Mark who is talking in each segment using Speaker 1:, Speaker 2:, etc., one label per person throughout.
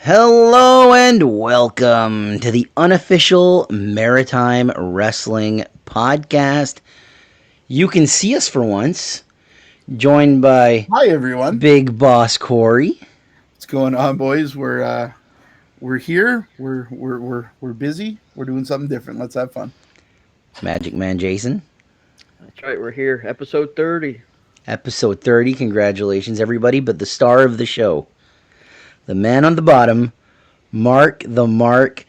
Speaker 1: Hello and welcome to the Unofficial Maritime Wrestling Podcast. You can see us for once, joined by
Speaker 2: Hi everyone.
Speaker 1: Big Boss Corey.
Speaker 2: What's going on, boys? We're here. We're busy. We're doing something different. Let's have fun.
Speaker 1: Magic Man Jason.
Speaker 3: That's right, we're here. Episode 30.
Speaker 1: Episode 30. Congratulations, everybody. But the star of the show, the man on the bottom, Mark the Mark.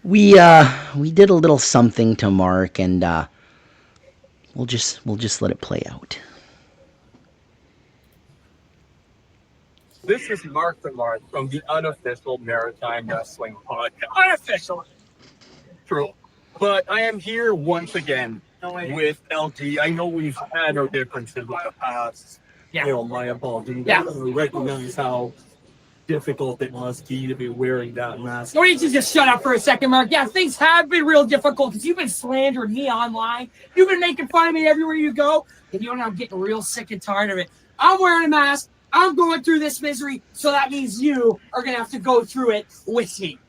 Speaker 1: We did a little something to Mark, and we'll just let it play out.
Speaker 4: This is Mark the Mark from the Unofficial Maritime Wrestling Podcast. Unofficial! True. But I am here once again with LG. I know we've had our differences in the past. Yeah. My apologies. Yeah. I recognize how difficult it must be to be wearing that mask.
Speaker 5: Why don't you just shut up for a second, Mark? Yeah, things have been real difficult because you've been slandering me online. You've been making fun of me everywhere you go. And you know I'm getting real sick and tired of it. I'm wearing a mask. I'm going through this misery, so that means you are going to have to go through it with me.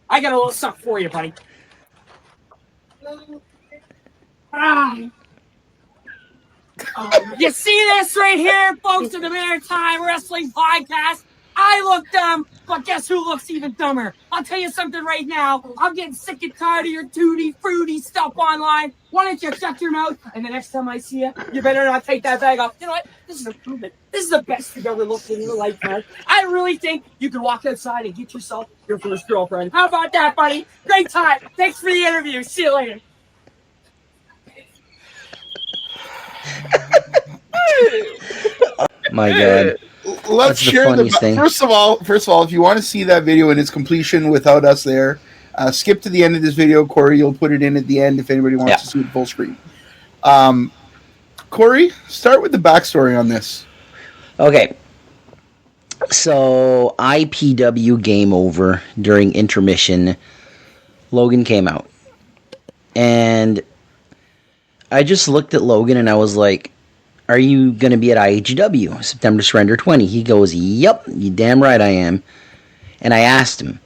Speaker 5: I got a little something for you, buddy. You see this right here, folks, in the Maritime Wrestling Podcast? I look dumb, but guess who looks even dumber? I'll tell you something right now. I'm getting sick and tired of your tutti fruity stuff online. Why don't you shut your mouth? And the next time I see you, you better not take that bag off. You know what? This is improvement. This is the best you've ever looked in your life, man. I really think you can walk outside and get yourself your first girlfriend. How about that, buddy? Great time. Thanks for the interview. See you later.
Speaker 1: My God.
Speaker 2: Let's share the
Speaker 1: thing.
Speaker 2: First of all, if you want to see that video in its completion without us there, skip to the end of this video. Corey, you'll put it in at the end if anybody wants to see the full screen. Corey, start with the backstory on this.
Speaker 1: Okay. So, IPW Game Over during intermission. Logan came out. And I just looked at Logan and I was like, are you going to be at IHW, September Surrender 20? He goes, yep, you damn right I am. And I asked him,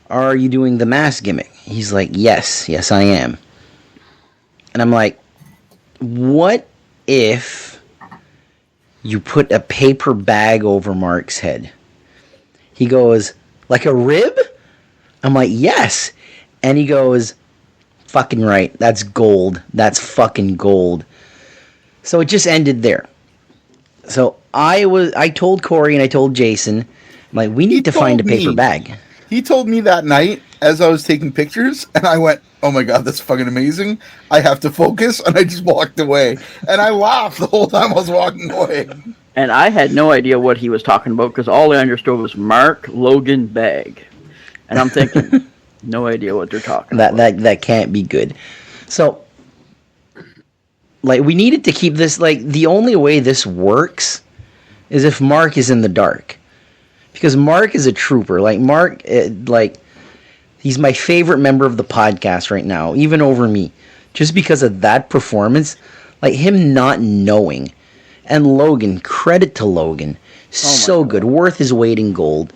Speaker 1: are you doing the mask gimmick? He's like, yes I am. And I'm like, what if you put a paper bag over Mark's head? He goes, like a rib? I'm like, yes. And he goes, fucking right, that's gold. That's fucking gold. So it just ended there. So I told Corey and I told Jason, I'm like, we need to find a paper bag.
Speaker 2: He told me that night as I was taking pictures, and I went, oh my God, that's fucking amazing. I have to focus, and I just walked away. And I laughed the whole time I was walking away.
Speaker 3: And I had no idea what he was talking about because all I understood was Mark Logan bag. And I'm thinking, no idea what they're talking about.
Speaker 1: That can't be good. So, like, we needed to keep this, like, the only way this works is if Mark is in the dark. Because Mark is a trooper. Like, Mark, he's my favorite member of the podcast right now, even over me. Just because of that performance, like, him not knowing. And Logan, credit to Logan. So good. Worth his weight in gold.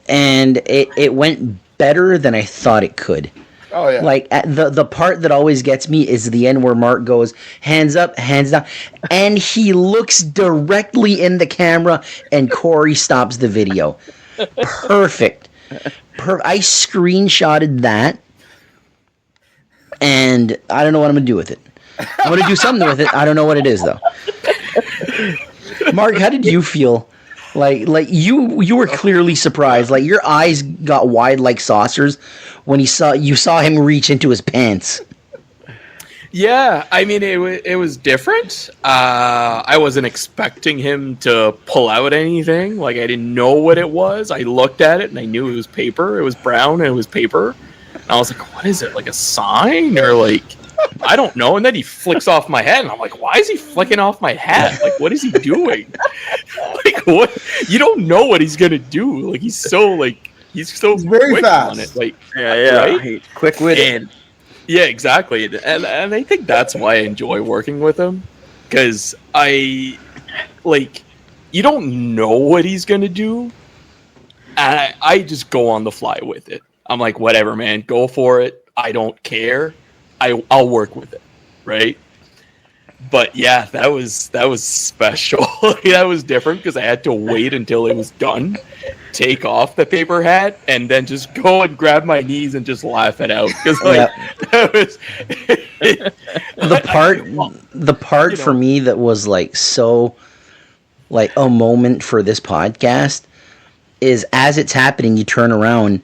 Speaker 1: And it went better than I thought it could.
Speaker 2: Oh, yeah.
Speaker 1: Like, the part that always gets me is the end where Mark goes, hands up, hands down, and he looks directly in the camera, and Corey stops the video. Perfect. I screenshotted that, and I don't know what I'm going to do with it. I'm going to do something with it. I don't know what it is, though. Mark, how did you feel? Like you were clearly surprised. Like, your eyes got wide like saucers when you saw him reach into his pants.
Speaker 4: Yeah, I mean, it was different. I wasn't expecting him to pull out anything. Like, I didn't know what it was. I looked at it and I knew it was paper. It was brown and it was paper. And I was like, what is it? Like a sign or like, I don't know. And then he flicks off my head and I'm like, why is he flicking off my head? Like, what is he doing? Like, what? You don't know what he's going to do. Like, he's so
Speaker 2: very
Speaker 4: quick
Speaker 2: fast
Speaker 4: on it. Like,
Speaker 3: yeah,
Speaker 4: right?
Speaker 3: Quick-witted.
Speaker 4: Yeah, exactly. And I think that's why I enjoy working with him. Because you don't know what he's going to do. And I just go on the fly with it. I'm like, whatever, man, go for it. I don't care. I'll work with it, right? But yeah, that was special. That was different because I had to wait until it was done, take off the paper hat, and then just go and grab my knees and just laugh it out. Because that was
Speaker 1: the part for me that was like so like a moment for this podcast is as it's happening, you turn around.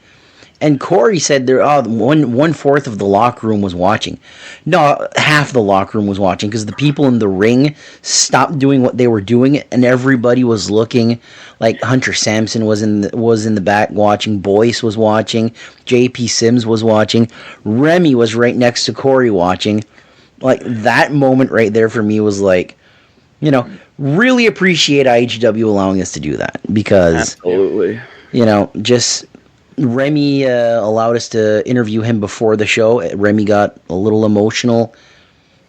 Speaker 1: And Corey said there, 1/4 of the locker room was watching. No, half the locker room was watching because the people in the ring stopped doing what they were doing, and everybody was looking. Like Hunter Sampson was in the back watching. Boyce was watching. J.P. Sims was watching. Remy was right next to Corey watching. Like that moment right there for me was like, really appreciate IHW allowing us to do that because
Speaker 3: absolutely,
Speaker 1: just. Remy allowed us to interview him before the show. Remy got a little emotional.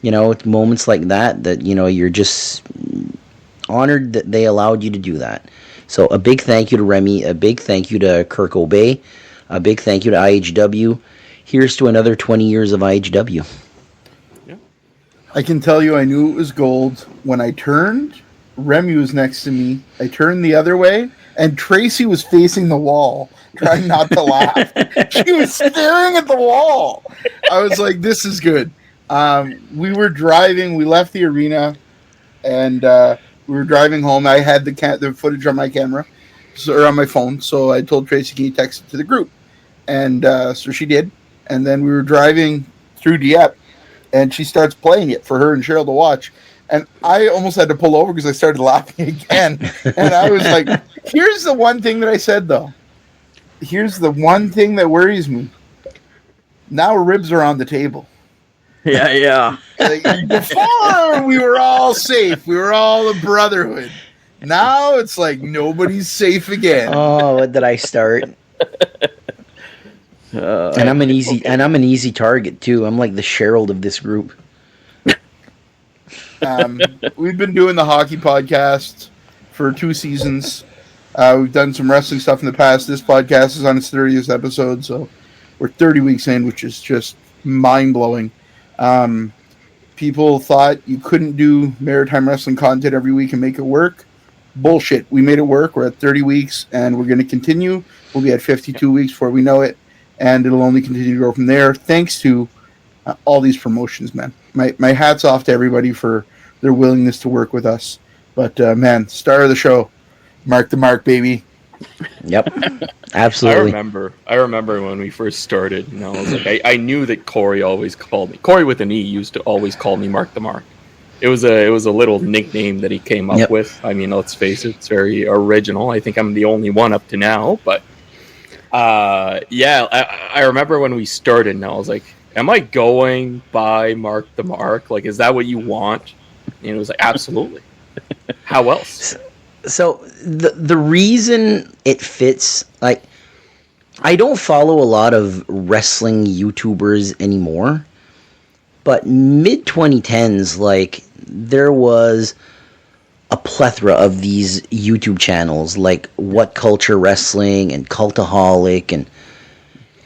Speaker 1: It's moments like that you're just honored that they allowed you to do that. So a big thank you to Remy. A big thank you to Kirk Obey. A big thank you to IHW. Here's to another 20 years of IHW.
Speaker 2: Yeah. I can tell you I knew it was gold. When I turned, Remy was next to me. I turned the other way, and Tracy was facing the wall, trying not to laugh. She was staring at the wall. I was like, this is good. We were driving. We left the arena, and we were driving home. I had the footage on my camera, or on my phone, so I told Tracy, can you text it to the group? And so she did. And then we were driving through Dieppe, and she starts playing it for her and Cheryl to watch. And I almost had to pull over because I started laughing again. And I was like, here's the one thing that I said, though. Here's the one thing that worries me. Now ribs are on the table.
Speaker 3: Yeah.
Speaker 2: Like, before, we were all safe. We were all a brotherhood. Now it's like nobody's safe again.
Speaker 1: Oh, what did I start? And I'm an easy target, too. I'm like the Cheryl of this group.
Speaker 2: We've been doing the hockey podcast for 2 seasons. We've done some wrestling stuff in the past. This podcast is on its 30th episode, so we're 30 weeks in, which is just mind-blowing. People thought you couldn't do maritime wrestling content every week and make it work. Bullshit. We made it work. We're at 30 weeks, and we're going to continue. We'll be at 52 weeks before we know it, and it'll only continue to grow from there, thanks to all these promotions, man. My hat's off to everybody for their willingness to work with us. But, man, star of the show, Mark the Mark, baby.
Speaker 1: Yep, absolutely.
Speaker 4: I remember when we first started, I was like, I knew that Corey always called me. Corey with an E used to always call me Mark the Mark. It was a little nickname that he came up with. I mean, let's face it, it's very original. I think I'm the only one up to now. But, I remember when we started, and I was like, am I going by Mark the Mark? Like, is that what you want? And it was like, absolutely. How else?
Speaker 1: So the reason it fits, like, I don't follow a lot of wrestling YouTubers anymore, but mid-2010s, like, there was a plethora of these YouTube channels, like What Culture Wrestling and Cultaholic and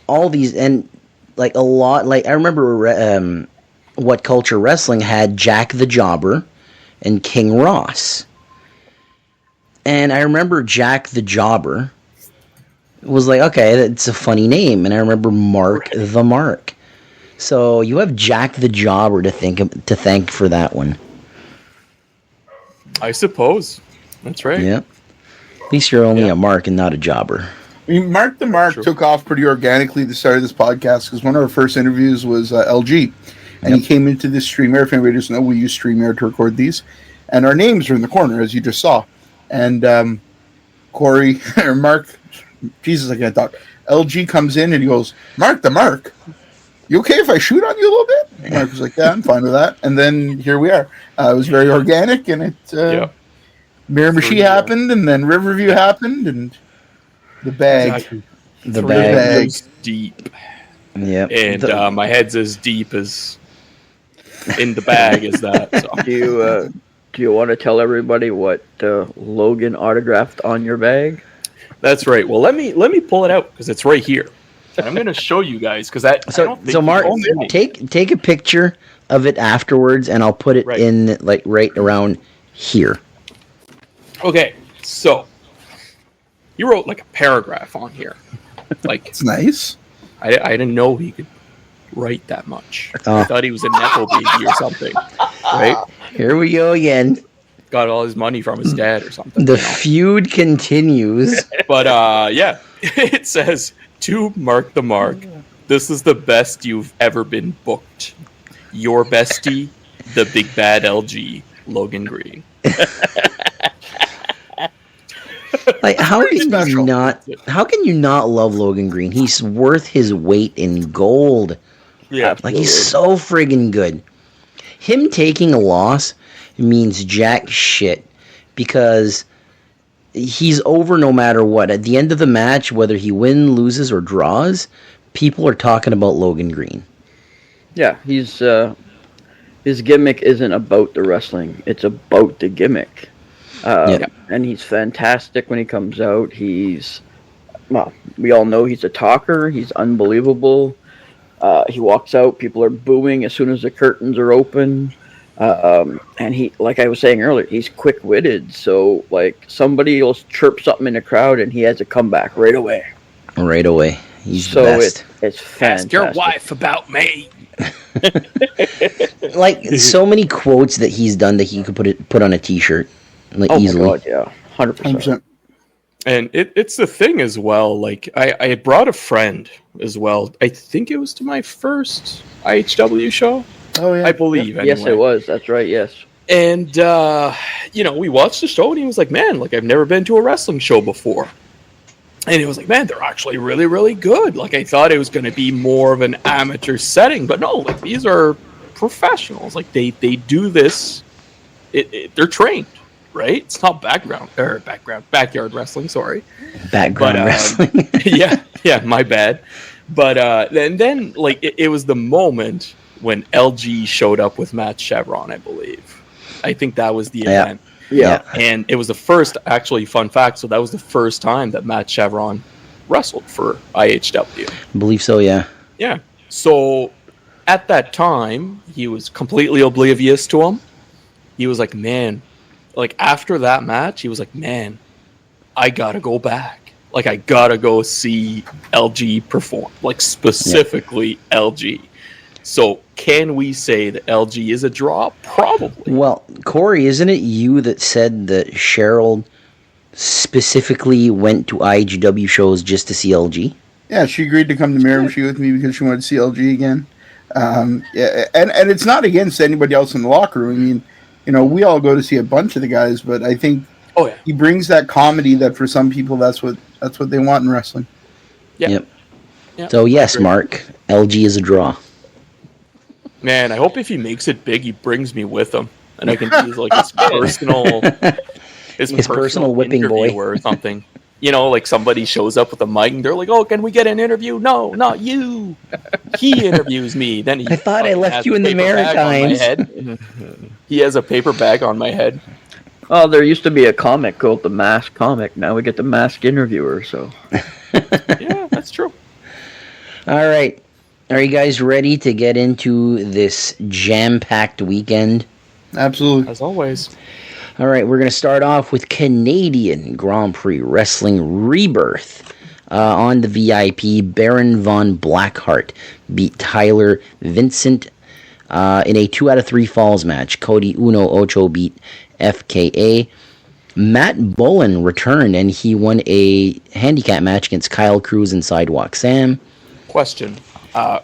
Speaker 1: all these, and like a lot, like I remember What Culture Wrestling had Jack the Jobber and King Ross. And I remember Jack the Jobber was like, okay, that's a funny name. And I remember Mark the Mark. So you have Jack the Jobber to thank for that one.
Speaker 4: I suppose. That's right.
Speaker 1: Yeah. At least you're only a Mark and not a jobber.
Speaker 2: I mean, Mark the Mark took off pretty organically at the start of this podcast because one of our first interviews was LG. And he came into this StreamYard. If anybody doesn't know, we use StreamYard to record these. And our names are in the corner, as you just saw. And Corey, or Mark, Jesus, I can't talk. LG comes in and he goes, Mark the Mark, you okay if I shoot on you a little bit? And Mark was like, yeah, I'm fine with that. And then here we are. It was very organic, and it Miramichi happened, and then Riverview happened, and the bag.
Speaker 4: Exactly.
Speaker 1: The bag
Speaker 4: goes deep.
Speaker 1: Yeah.
Speaker 4: And my head's as deep as in the bag as that. So.
Speaker 3: Do you want to tell everybody what Logan autographed on your bag?
Speaker 4: That's right. Well, let me pull it out because it's right here. And I'm going to show you guys because that.
Speaker 1: So Mark, take a picture of it afterwards, and I'll put it in like right around here.
Speaker 4: Okay, so you wrote like a paragraph on here. Like
Speaker 2: It's nice.
Speaker 4: I didn't know he could write that much. I thought he was a nepo baby or something. Right?
Speaker 1: Here we go again.
Speaker 4: Got all his money from his dad or something.
Speaker 1: The feud continues.
Speaker 4: But yeah, it says, to Mark the Mark, this is the best you've ever been booked. Your bestie, the big bad LG, Logan Green.
Speaker 1: Like, how can you not love Logan Green? He's worth his weight in gold.
Speaker 4: Yeah,
Speaker 1: like he's so friggin' good. Him taking a loss means jack shit because he's over no matter what. At the end of the match, whether he wins, loses, or draws, people are talking about Logan Green.
Speaker 3: Yeah, he's his gimmick isn't about the wrestling; it's about the gimmick. And he's fantastic when he comes out. We all know he's a talker. He's unbelievable. He walks out, people are booing as soon as the curtains are open. And he, like I was saying earlier, he's quick-witted. So, like, somebody will chirp something in the crowd, and he has a comeback right away.
Speaker 1: Right away. He's the best.
Speaker 3: It's fantastic.
Speaker 4: Ask your wife about me.
Speaker 1: Like, so many quotes that he's done that he could put on a T-shirt. Like, easily.
Speaker 3: My God, yeah. 100%.
Speaker 4: And it's the thing as well. Like, I had brought a friend as well. I think it was to my first IHW show.
Speaker 2: Oh, yeah.
Speaker 4: I believe, anyway.
Speaker 3: Yes, it was. That's right, yes.
Speaker 4: And, we watched the show, and he was like, man, like, I've never been to a wrestling show before. And he was like, man, they're actually really, really good. Like, I thought it was going to be more of an amateur setting. But no, like, these are professionals. Like, they do this. They're trained. Right? It's not backyard wrestling, sorry.
Speaker 1: Background wrestling.
Speaker 4: yeah, my bad. But then like, it was the moment when LG showed up with Matt Chevron, I believe. I think that was the event.
Speaker 3: Yeah.
Speaker 4: And it was the first, actually, fun fact, so that was the first time that Matt Chevron wrestled for IHW.
Speaker 1: I believe so, yeah.
Speaker 4: Yeah. So, at that time, he was completely oblivious to him. He was like, man... Like, after that match, he was like, man, I gotta go back. Like, I gotta go see LG perform. Like, specifically LG. So, can we say that LG is a draw? Probably.
Speaker 1: Well, Corey, isn't it you that said that Cheryl specifically went to IHW shows just to see LG?
Speaker 2: Yeah, she agreed to come to Miramichi with me because she wanted to see LG again. And it's not against anybody else in the locker room. I mean, we all go to see a bunch of the guys, but I think he brings that comedy that for some people that's what they want in wrestling.
Speaker 1: Yep. So yes, Mark, LG is a draw.
Speaker 4: Man, I hope if he makes it big, he brings me with him, and I can use like his personal
Speaker 1: whipping boy
Speaker 4: or something. Like somebody shows up with a mic and they're like, "Oh, can we get an interview?" No, not you. He interviews me. Then
Speaker 1: I thought I left you in the Maritimes.
Speaker 4: He has a paper bag on my head.
Speaker 3: Oh, there used to be a comic called The Mask Comic. Now we get the Mask Interviewer, so.
Speaker 4: Yeah, that's true.
Speaker 1: All right. Are you guys ready to get into this jam-packed weekend?
Speaker 2: Absolutely.
Speaker 4: As always.
Speaker 1: All right, we're going to start off with Canadian Grand Prix Wrestling Rebirth. On the VIP, Baron von Blackheart beat Tyler Vincent in a 2 out of 3 falls match. Cody Uno Ocho beat FKA. Matt Bullen returned, and he won a handicap match against Kyle Cruz and Sidewalk Sam.
Speaker 4: Question,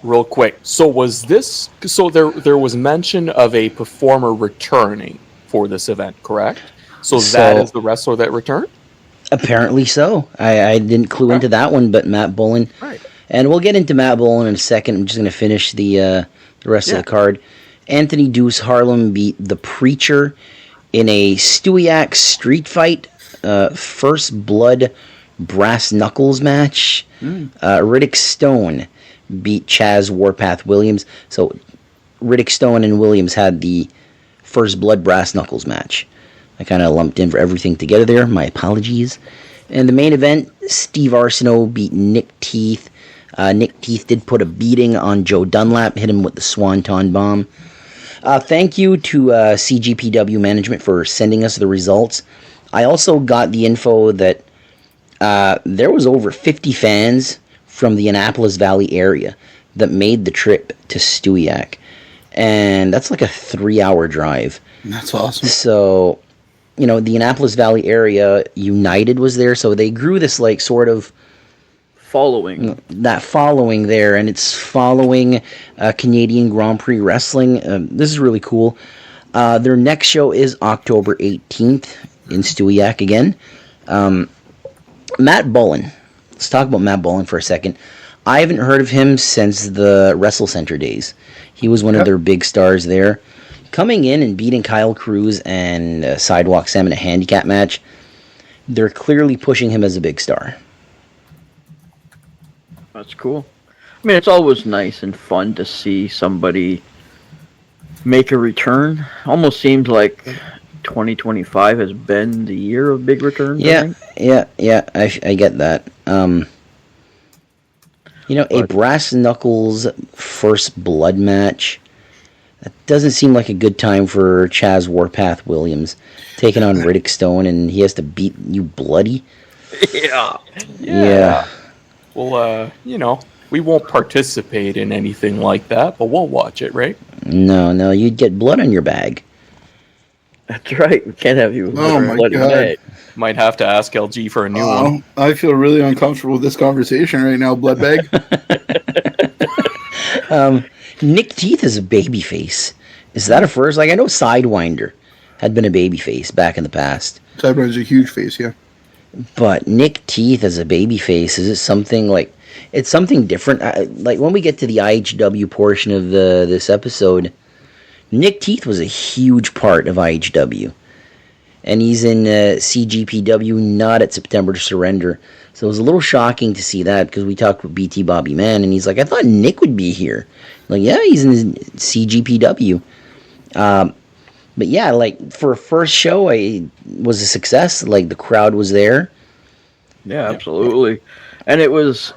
Speaker 4: real quick. So was this... So there was mention of a performer returning for this event, correct? So that is the wrestler that returned?
Speaker 1: Apparently so. I didn't clue into that one, but Matt Bullen.
Speaker 4: Right.
Speaker 1: And we'll get into Matt Bullen in a second. I'm just going to finish the rest of the card. Anthony Deuce Harlem beat The Preacher in a Stewiak street fight. First Blood Brass Knuckles match. Riddick Stone beat Chaz Warpath Williams. So Riddick Stone and Williams had the First Blood Brass Knuckles match. I kind of lumped in for everything together there. My apologies. In the main event, Steve Arsenault beat Nick Teeth. Nick Teeth did put a beating on Joe Dunlap, hit him with the Swanton Bomb. Thank you to CGPW management for sending us the results. I also got the info that there was over 50 fans from the Annapolis Valley area that made the trip to Stewiacke. And that's like a 3-hour drive.
Speaker 2: That's awesome.
Speaker 1: So, the Annapolis Valley area, United was there, so they grew this like sort of
Speaker 3: following.
Speaker 1: That following there, and it's following Canadian Grand Prix Wrestling. This is really cool. Their next show is October 18th in Stewiacke again. Matt Bullen. Let's talk about Matt Bullen for a second. I haven't heard of him since the Wrestle Center days. He was one of their big stars there. Coming in and beating Kyle Cruz and Sidewalk Sam in a handicap match, they're clearly pushing him as a big star.
Speaker 3: That's cool. I mean, it's always nice and fun to see somebody make a return. Almost seems like 2025 has been the year of big returns.
Speaker 1: Yeah, I get that. A brass knuckles first blood match. That doesn't seem like a good time for Chaz Warpath Williams taking on Riddick Stone, and he has to beat you bloody.
Speaker 4: Yeah. Well, we won't participate in anything like that, but we'll watch it, right?
Speaker 1: No, you'd get blood on your bag.
Speaker 3: That's right. We can't have you.
Speaker 2: Oh my
Speaker 3: bloody
Speaker 2: God.
Speaker 3: bag.
Speaker 4: Might have to ask LG for a new one.
Speaker 2: I feel really uncomfortable with this conversation right now, Bloodbag.
Speaker 1: Nick Teeth is a babyface. Is that a first? Like, I know Sidewinder had been a babyface back in the past.
Speaker 2: Sidewinder's a huge face, yeah.
Speaker 1: But Nick Teeth as a babyface, is it something like... It's something different. Like, when we get to the IHW portion of this episode, Nick Teeth was a huge part of IHW. And he's in CGPW, not at September to Surrender. So it was a little shocking to see that, because we talked with BT Bobby Man, and he's like, I thought Nick would be here. Like, yeah, he's in CGPW. But yeah, like, for a first show, it was a success. Like, the crowd was there.
Speaker 3: Yeah, absolutely. And it was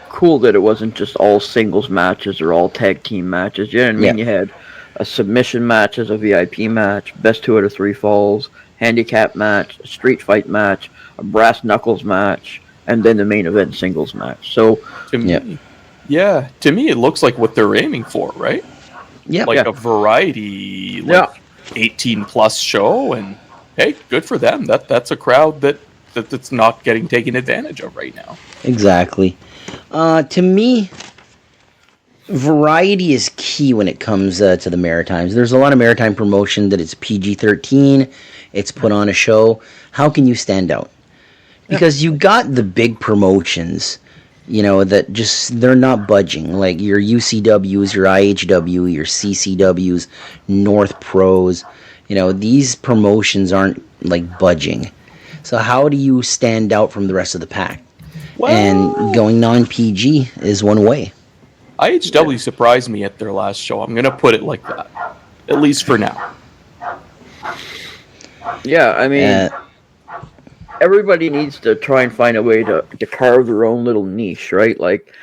Speaker 3: cool that it wasn't just all singles matches or all tag team matches. You know what I mean? You had a submission match as a VIP match, best 2 out of 3 falls, handicap match, a street fight match, a brass knuckles match, and then the main event singles match. So,
Speaker 4: to me, it looks like what they're aiming for, right?
Speaker 1: Yeah,
Speaker 4: a variety, 18+ show, and hey, good for them. That's a crowd that's not getting taken advantage of right now.
Speaker 1: Exactly. To me, variety is key when it comes to the Maritimes. There's a lot of Maritime promotion that it's PG-13. It's put on a show. How can you stand out? Because you got the big promotions, that just, they're not budging. Like your UCWs, your IHW, your CCWs, North Pros. These promotions aren't, like, budging. So how do you stand out from the rest of the pack? Well, and going non-PG is one way.
Speaker 4: IHW surprised me at their last show. I'm going to put it like that. At least for now.
Speaker 3: Yeah, I mean, everybody needs to try and find a way to carve their own little niche, right? Like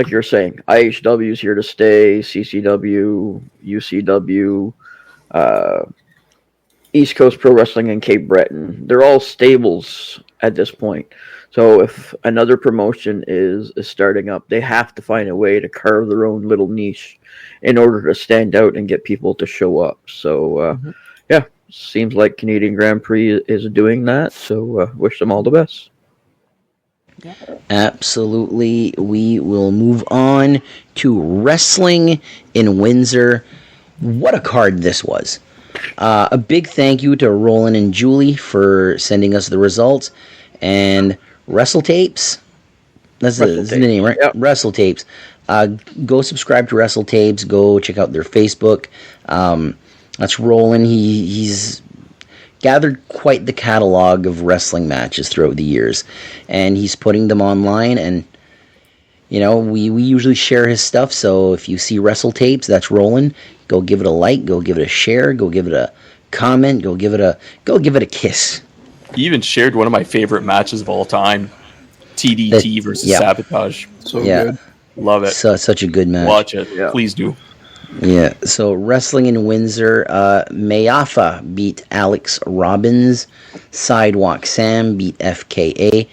Speaker 3: you're saying, IHW is here to stay, CCW, UCW, East Coast Pro Wrestling, and Cape Breton. They're all stables at this point. So if another promotion is starting up, they have to find a way to carve their own little niche in order to stand out and get people to show up. So, seems like Canadian Grand Prix is doing that. So wish them all the best.
Speaker 1: Absolutely. We will move on to Wrestling in Windsor. What a card this was. A big thank you to Roland and Julie for sending us the results. And Wrestle Tapes. That's the name, right? Yep. Wrestle Tapes. Go subscribe to Wrestle Tapes. Go check out their Facebook. That's Roland. He's gathered quite the catalog of wrestling matches throughout the years. And he's putting them online. And, we usually share his stuff. So if you see Wrestle Tapes, that's Roland. Go give it a like. Go give it a share. Go give it a comment. Go give it a kiss.
Speaker 4: He even shared one of my favorite matches of all time, TDT versus Sabotage.
Speaker 2: So good.
Speaker 4: Love it.
Speaker 1: Such a good match.
Speaker 4: Watch it.
Speaker 3: Yeah.
Speaker 4: Please do.
Speaker 1: Yeah, so wrestling in Windsor, Mayafa beat Alex Robbins. Sidewalk Sam beat FKA.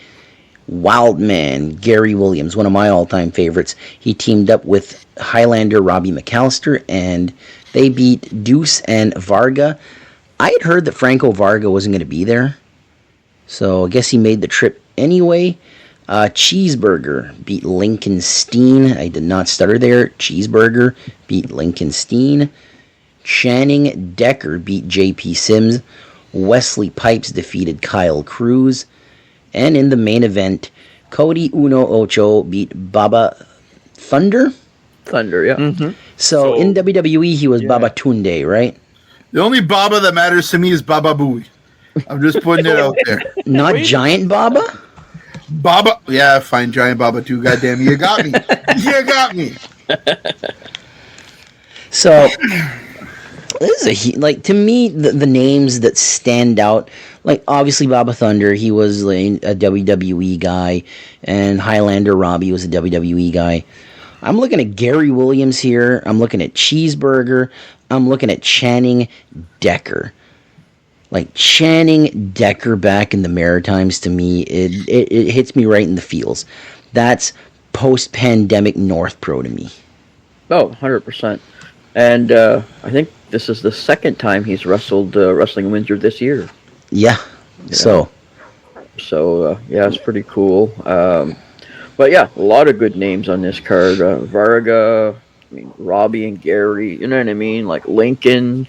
Speaker 1: Wildman, Gary Williams, one of my all-time favorites. He teamed up with Highlander Robbie McAllister, and they beat Deuce and Varga. I had heard that Franco Varga wasn't going to be there, so I guess he made the trip anyway. Cheeseburger beat Lincoln Steen. I did not stutter there. Cheeseburger beat Lincoln Steen. Channing Decker beat JP Sims. Wesley Pipes defeated Kyle Cruz. And in the main event, Cody Uno Ocho beat Baba Thunder.
Speaker 3: Thunder, yeah.
Speaker 4: Mm-hmm.
Speaker 1: So in WWE, he was Baba Tunde, right?
Speaker 2: The only Baba that matters to me is Baba Booey. I'm just putting it out there.
Speaker 1: Not Giant Baba?
Speaker 2: Baba, yeah, fine, Giant Baba too. Goddamn, you got me. You got me.
Speaker 1: So this is to me the names that stand out. Like obviously Baba Thunder, he was like a WWE guy, and Highlander Robbie was a WWE guy. I'm looking at Gary Williams here. I'm looking at Cheeseburger. I'm looking at Channing Decker. Like Channing Decker back in the Maritimes, to me, it hits me right in the feels. That's post-pandemic North Pro to me.
Speaker 3: Oh, 100%. And I think this is the second time he's wrestled Wrestling Windsor this year.
Speaker 1: Yeah. So yeah, it's pretty cool. But yeah, a lot of good names on this card. Varga, Robbie and Gary, you know what I mean? Like Lincoln's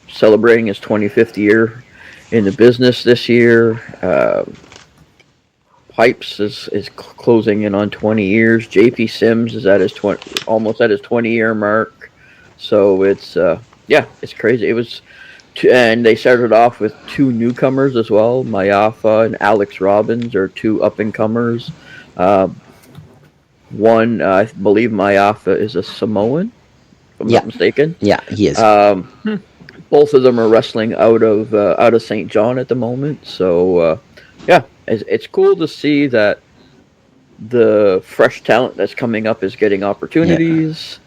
Speaker 1: celebrating his 25th year in the business this year. Pipes is closing in on 20 years. JP Sims is at his almost at his 20-year mark. So it's it's crazy. It was and they started off with two newcomers as well. Mayafa and Alex Robbins are two up-and-comers. One, I believe Mayafa is a Samoan, if I'm not mistaken. Yeah, he is.
Speaker 3: Both of them are wrestling out of St. John at the moment. So, it's cool to see that the fresh talent that's coming up is getting opportunities,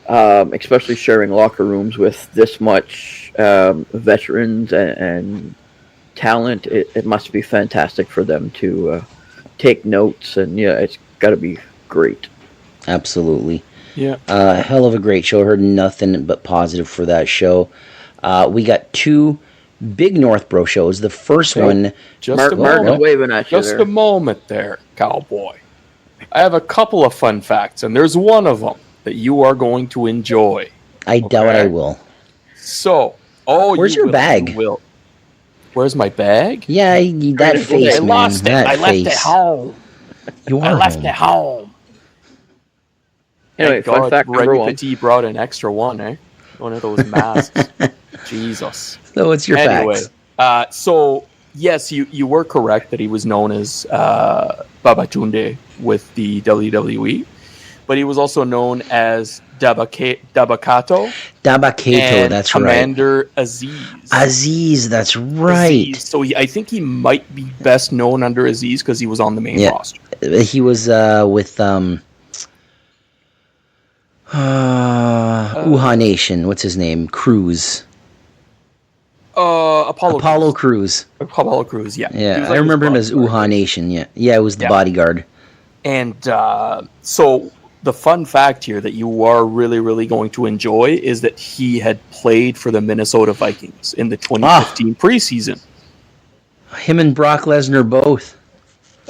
Speaker 3: especially sharing locker rooms with this much veterans and talent. It must be fantastic for them to take notes, and it's got to be great.
Speaker 1: Absolutely.
Speaker 4: Yeah.
Speaker 1: Hell of a great show. Heard nothing but positive for that show. We got two big North Bro shows. The first one...
Speaker 4: Just a moment there, cowboy. I have a couple of fun facts, and there's one of them that you are going to enjoy.
Speaker 1: I doubt I will.
Speaker 4: So,
Speaker 1: where's your bag?
Speaker 4: Where's my bag?
Speaker 1: Yeah, that face,
Speaker 5: I lost it. I left it home.
Speaker 1: I
Speaker 5: left it home.
Speaker 3: Anyway, fun fact number one.
Speaker 4: Petit brought an extra one, eh? One of those masks. Jesus.
Speaker 1: So what's your facts?
Speaker 4: So yes, you were correct that he was known as Babatunde with the WWE, but he was also known as Dabakato.
Speaker 1: Dabakato, that's
Speaker 4: Commander
Speaker 1: right. Aziz, that's right.
Speaker 4: Aziz. So I think he might be best known under Aziz because he was on the main roster.
Speaker 1: He was with Uha Nation. What's his name? Cruz. Apollo Cruz.
Speaker 4: Apollo Cruz, yeah.
Speaker 1: Yeah, I remember him as Uha Nation, yeah. Yeah, it was the bodyguard.
Speaker 4: And so the fun fact here that you are really, really going to enjoy is that he had played for the Minnesota Vikings in the 2015 preseason.
Speaker 1: Him and Brock Lesnar both.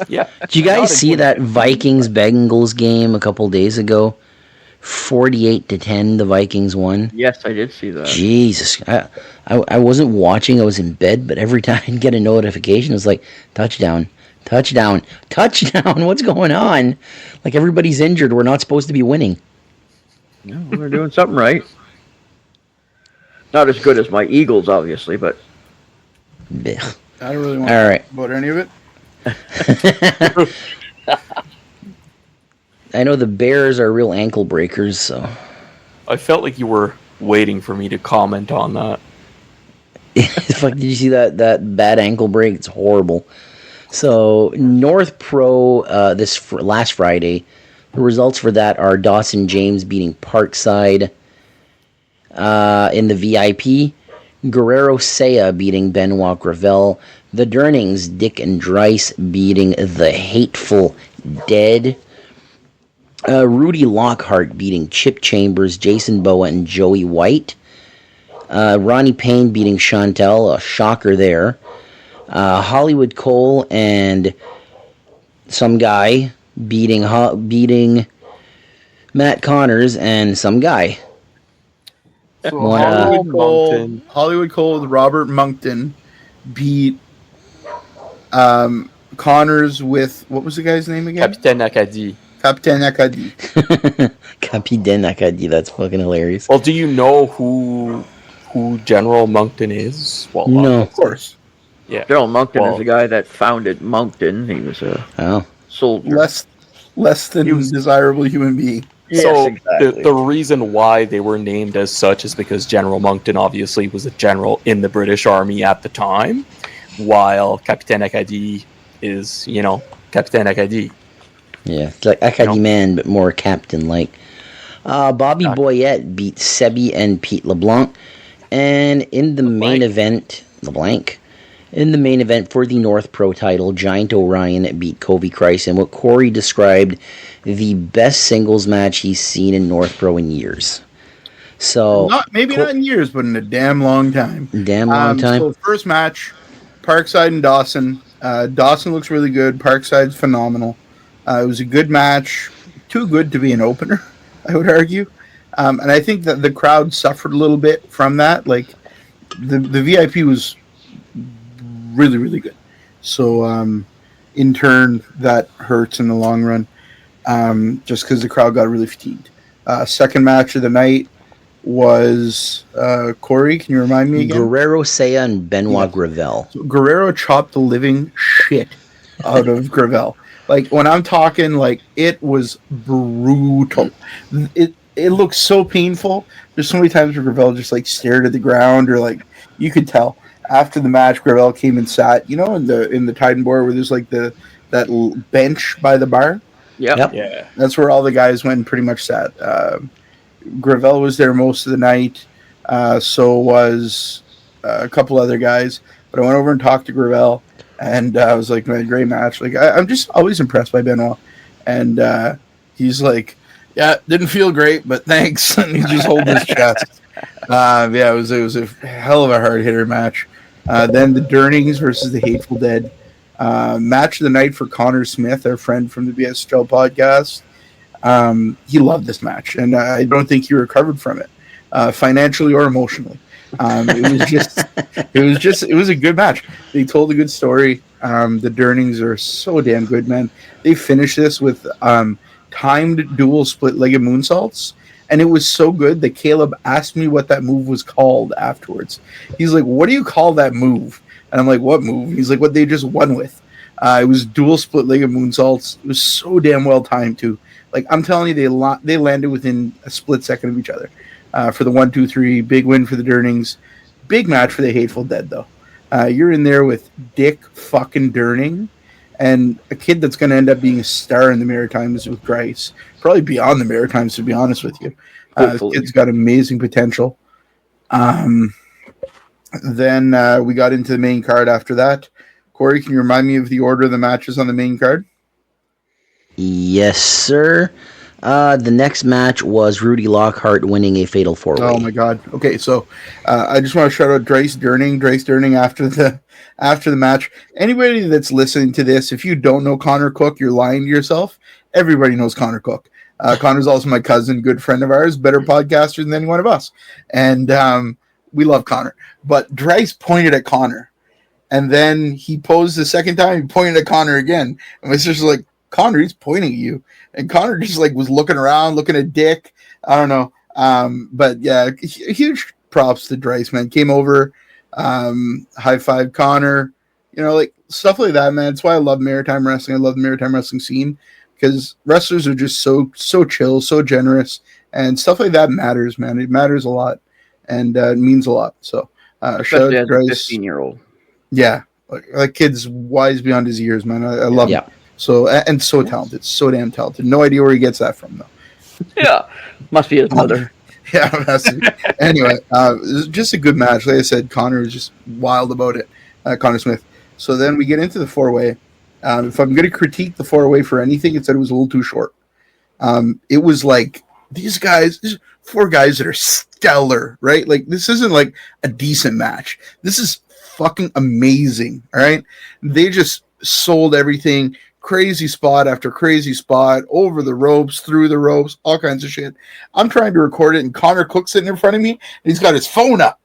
Speaker 4: Yeah.
Speaker 1: Did you guys see that Vikings-Bengals game a couple days ago? 48-10, the Vikings won.
Speaker 3: Yes, I did see that.
Speaker 1: Jesus, I wasn't watching. I was in bed, but every time I get a notification, it's like touchdown, touchdown, touchdown. What's going on? Like everybody's injured. We're not supposed to be winning.
Speaker 3: No, we're doing something right. Not as good as my Eagles, obviously, but
Speaker 1: Blech.
Speaker 2: I don't really want to talk about any of it.
Speaker 1: I know the Bears are real ankle breakers, so...
Speaker 4: I felt like you were waiting for me to comment on that.
Speaker 1: Fuck, did you see that bad ankle break? It's horrible. So North Pro last Friday, the results for that are Dawson James beating Parkside in the VIP, Guerrero Saya beating Benoit Gravel, the Durnings Dick and Dryce beating the Hateful Dead, Rudy Lockhart beating Chip Chambers, Jason Boa, and Joey White, Ronnie Payne beating Chantel, a shocker there. Hollywood Cole and some guy beating Matt Connors and some guy.
Speaker 2: So Hollywood Cole with Robert Moncton beat Connors with, what was the guy's name again?
Speaker 4: Capitaine Acadie.
Speaker 2: Capitaine Acadie.
Speaker 1: Capitaine Acadie, that's fucking hilarious.
Speaker 4: Well, do you know who General Moncton is? Well,
Speaker 1: no.
Speaker 2: Of course.
Speaker 4: Yeah.
Speaker 3: General Moncton is the guy that founded Moncton. He was a soldier.
Speaker 2: Less than desirable human being.
Speaker 3: Yes,
Speaker 4: so
Speaker 3: exactly.
Speaker 4: the reason why they were named as such is because General Moncton obviously was a general in the British Army at the time, while Capitaine Acadie is, Capitaine Acadie.
Speaker 1: Yeah, it's like Acadie Man, but more captain-like. Bobby Boyette beat Sebi and Pete LeBlanc. And in the main event, in the main event for the North Pro title, Giant Orion beat Kobe Christ in what Corey described the best singles match he's seen in North Pro in years. So
Speaker 2: not in years, but in a damn long time. So first match, Parkside and Dawson. Dawson looks really good. Parkside's phenomenal. It was a good match, too good to be an opener, I would argue. And I think that the crowd suffered a little bit from that. Like the VIP was really, really good. So in turn, that hurts in the long run, just because the crowd got really fatigued. Second match of the night was Corey. Can you remind me again?
Speaker 1: Guerrero Saya and Benoit Gravel.
Speaker 2: So Guerrero chopped the living shit out of Gravel. Like when I'm talking, like it was brutal. It looks so painful. There's so many times where Gravel just like stared at the ground, or like you could tell. After the match, Gravel came and sat, in the Titan Bar where there's like that bench by the bar.
Speaker 3: Yep.
Speaker 4: Yeah.
Speaker 2: That's where all the guys went and pretty much sat. Gravel was there most of the night. So was a couple other guys. But I went over and talked to Gravel, and I was like, man, great match. Like I'm just always impressed by Benoit. And he's like, yeah, didn't feel great, but thanks. And he just holds his chest. It was a hell of a hard hitter match. Then the Durnings versus the Hateful Dead. Match of the night for Connor Smith, our friend from the BSHL podcast. He loved this match, and I don't think he recovered from it, financially or emotionally. It was a good match. They told a good story. The Durnings are so damn good, man. They finished this with timed dual split-legged moonsaults, and it was so good that Caleb asked me what that move was called afterwards. He's like, what do you call that move? And I'm like, what move? He's like, what they just won with. It was dual split-legged moonsaults. It was so damn well timed, too. Like, I'm telling you, they landed within a split second of each other. For the 1-2-3, big win for the Durnings. Big match for the Hateful Dead, though. You're in there with Dick fucking Durning and a kid that's going to end up being a star in the Maritimes with Grice. Probably beyond the Maritimes, to be honest with you. This kid's got amazing potential. Then we got into the main card after that. Corey, can you remind me of the order of the matches on the main card?
Speaker 1: Yes, sir. The next match was Rudy Lockhart winning a fatal four-way.
Speaker 2: Oh my god. Okay, so I just want to shout out Dryce Durning after the match. Anybody that's listening to this, if you don't know Connor Cook, you're lying to yourself. Everybody knows Connor Cook. Connor's also my cousin, good friend of ours, better podcaster than any one of us. And we love Connor. But Dryce pointed at Connor. And then he posed the second time, he pointed at Connor again. And my sister's like, Connor, he's pointing at you. And Connor just like was looking around, looking at Dick. I don't know. But yeah, huge props to Dryce, man. Came over, high five Connor, like stuff like that, man. That's why I love maritime wrestling. I love the maritime wrestling scene because wrestlers are just so chill, so generous, and stuff like that matters, man. It matters a lot, and it means a lot. So
Speaker 3: Especially as a 15-year-old.
Speaker 2: Yeah, that kid's wise beyond his years, man. I love him. So and so talented, so damn talented. No idea where he gets that from, though.
Speaker 3: Yeah, must be his mother.
Speaker 2: Yeah, anyway, it was just a good match. Like I said, Connor was just wild about it. Connor Smith. So then we get into the 4-way. If I'm going to critique the 4-way for anything, it's that it was a little too short. It was like these 4 guys that are stellar, right? Like this isn't like a decent match. This is fucking amazing. All right. They just sold everything. Crazy spot after crazy spot, over the ropes, through the ropes, all kinds of shit. I'm trying to record it, and Connor Cook's sitting in front of me, and he's got his phone up.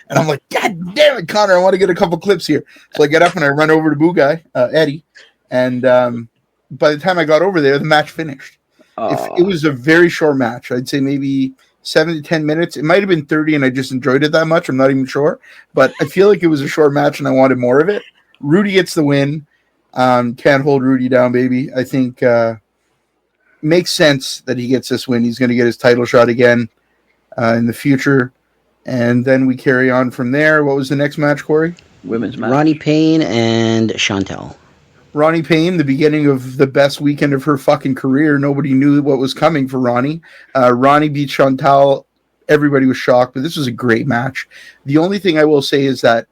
Speaker 2: And I'm like, God damn it, Connor, I want to get a couple clips here. So I get up and I run over to Boo Guy, Eddie, and by the time I got over there, the match finished. It was a very short match. I'd say maybe 7 to 10 minutes. It might have been 30, and I just enjoyed it that much. I'm not even sure. But I feel like it was a short match, and I wanted more of it. Rudy gets the win. Can't hold Rudy down, baby. I think makes sense that he gets this win. He's going to get his title shot again in the future. And then we carry on from there. What was the next match, Corey?
Speaker 3: Women's match.
Speaker 1: Ronnie Payne and Chantel.
Speaker 2: Ronnie Payne, the beginning of the best weekend of her fucking career. Nobody knew what was coming for Ronnie. Ronnie beat Chantal. Everybody was shocked, but this was a great match. The only thing I will say is that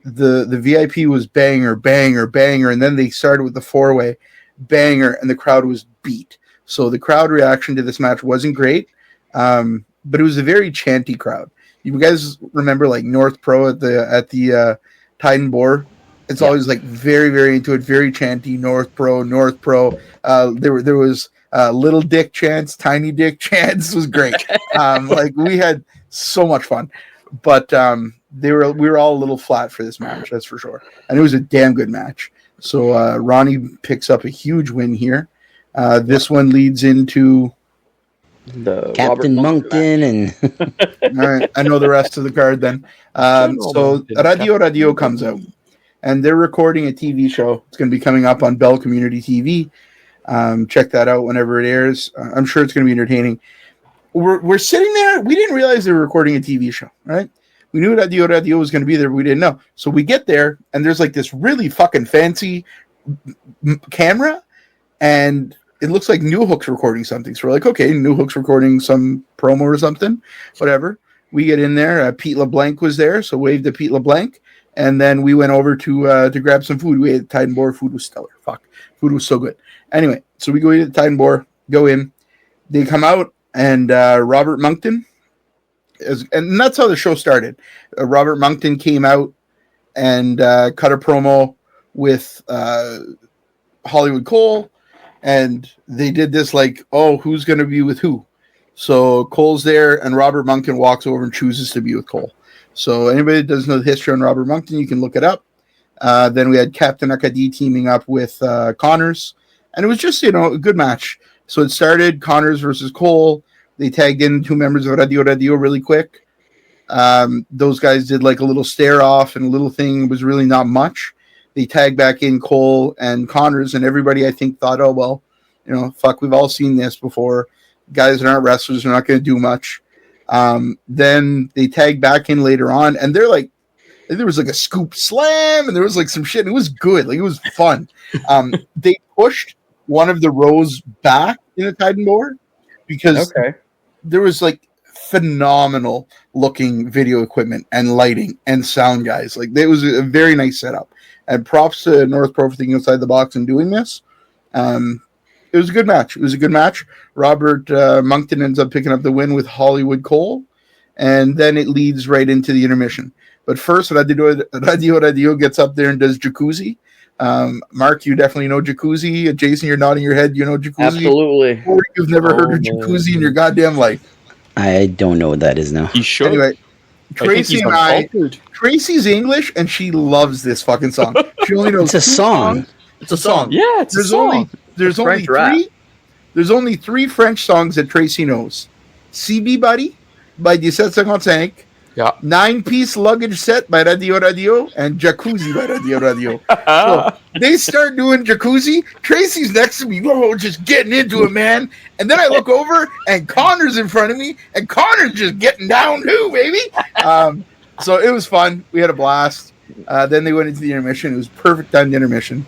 Speaker 2: the VIP was banger, banger, banger, and then they started with the 4-way banger, and the crowd was beat. So the crowd reaction to this match wasn't great, but it was a very chanty crowd. You guys remember like North Pro at the Titan Boar? It's always like very, very into it, very chanty. North Pro. There was little dick chants, tiny dick chants. It was great. Like we had so much fun, but we were all a little flat for this match, that's for sure. And it was a damn good match. So Ronnie picks up a huge win here. This one leads into
Speaker 3: the
Speaker 1: Captain Moncton and
Speaker 2: all right, I know the rest of the card then. So Radio comes out, and they're recording a TV show. It's going to be coming up on Bell Community TV. Check that out whenever it airs. I'm sure it's going to be entertaining. We're sitting there. We didn't realize they were recording a TV show, right? We knew Radio was going to be there, but we didn't know. So we get there, and there's like this really fucking fancy camera, and it looks like New Hook's recording something. So we're like, okay, New Hook's recording some promo or something, whatever. We get in there. Pete LeBlanc was there, so waved to Pete LeBlanc, and then we went over to grab some food. We ate Titan Boar. Food was stellar. Food was so good. Anyway, so we go eat at the Titan Boar, go in. They come out, and Robert Moncton, and that's how the show started. Robert Moncton came out and cut a promo with Hollywood Cole, and they did this like, oh, who's going to be with who? So Cole's there, and Robert Moncton walks over and chooses to be with Cole. So anybody that doesn't know the history on Robert Moncton, you can look it up. Then we had Captain Akadi teaming up with Connors, and it was just, a good match. So it started Connors versus Cole. They tagged in 2 members of Radio really quick. Those guys did like a little stare off and a little thing. It was really not much. They tagged back in Cole and Connors, and everybody I think thought, oh, well, fuck, we've all seen this before. Guys that aren't wrestlers are not going to do much. Then they tagged back in later on, and they're like, there was like a scoop slam, and there was like some shit. And it was good. Like, it was fun. They pushed one of the rows back in the Titan Board because there was like phenomenal looking video equipment and lighting and sound guys. Like, it was a very nice setup. And props to North Pro for thinking outside the box and doing this. It was a good match. Robert Moncton ends up picking up the win with Hollywood Cole, and then it leads right into the intermission. But first, Radio gets up there and does Jacuzzi. Mark, you definitely know Jacuzzi. Jason, you're nodding your head. You know Jacuzzi?
Speaker 3: Absolutely.
Speaker 2: Or you've never heard of Jacuzzi in your goddamn life.
Speaker 1: I don't know what that is now.
Speaker 4: You should.
Speaker 2: Anyway, Tracy's English, and she loves this fucking song. She only knows
Speaker 1: it's a song.
Speaker 2: It's a song.
Speaker 4: Yeah, it's a song.
Speaker 2: There's only 3 French songs that Tracy knows. CB Buddy by 1755.
Speaker 4: Yeah.
Speaker 2: 9-piece luggage set by Radio, and Jacuzzi by Radio. So they start doing Jacuzzi. Tracy's next to me, just getting into it, man. And then I look over, and Connor's in front of me, and Connor's just getting down too, baby. So it was fun. We had a blast. Then they went into the intermission. It was perfect timed intermission.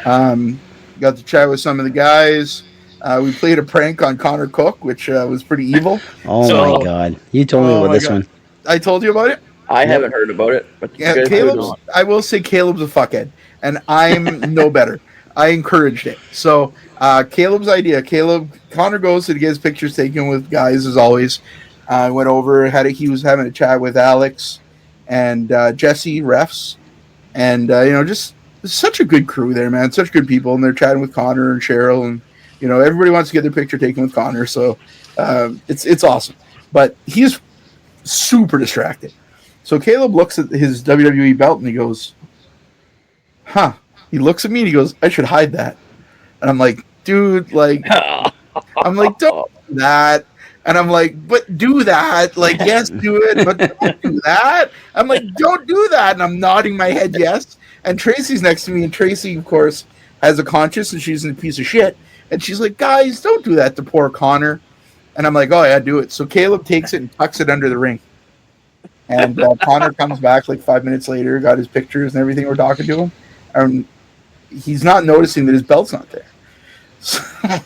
Speaker 2: Got to chat with some of the guys. We played a prank on Connor Cook, which was pretty evil.
Speaker 1: Oh my god! You told me about this one.
Speaker 2: I told you about it.
Speaker 3: I haven't heard about it. But
Speaker 2: Yeah, Caleb's. I will say Caleb's a fuckhead, and I'm no better. I encouraged it. So Caleb's idea. Connor goes to get his pictures taken with guys as always. Went over. He was having a chat with Alex and Jesse refs, and just such a good crew there, man. Such good people, and they're chatting with Connor and Cheryl, and everybody wants to get their picture taken with Connor. So it's awesome, but he's super distracted. So Caleb looks at his WWE belt and he goes, "Huh." He looks at me and he goes, "I should hide that." And I'm like, "Dude, like," I'm like, "Don't do that." And I'm like, "But do that." Like, yes, do it, but don't do that. I'm like, "Don't do that." And I'm nodding my head yes. And Tracy's next to me, and Tracy, of course, has a conscience, and she's a piece of shit. And she's like, "Guys, don't do that to poor Connor." And I'm like, "Oh, yeah, do it." So Caleb takes it and tucks it under the ring. And Connor comes back like 5 minutes later, got his pictures and everything. We're talking to him. And he's not noticing that his belt's not there.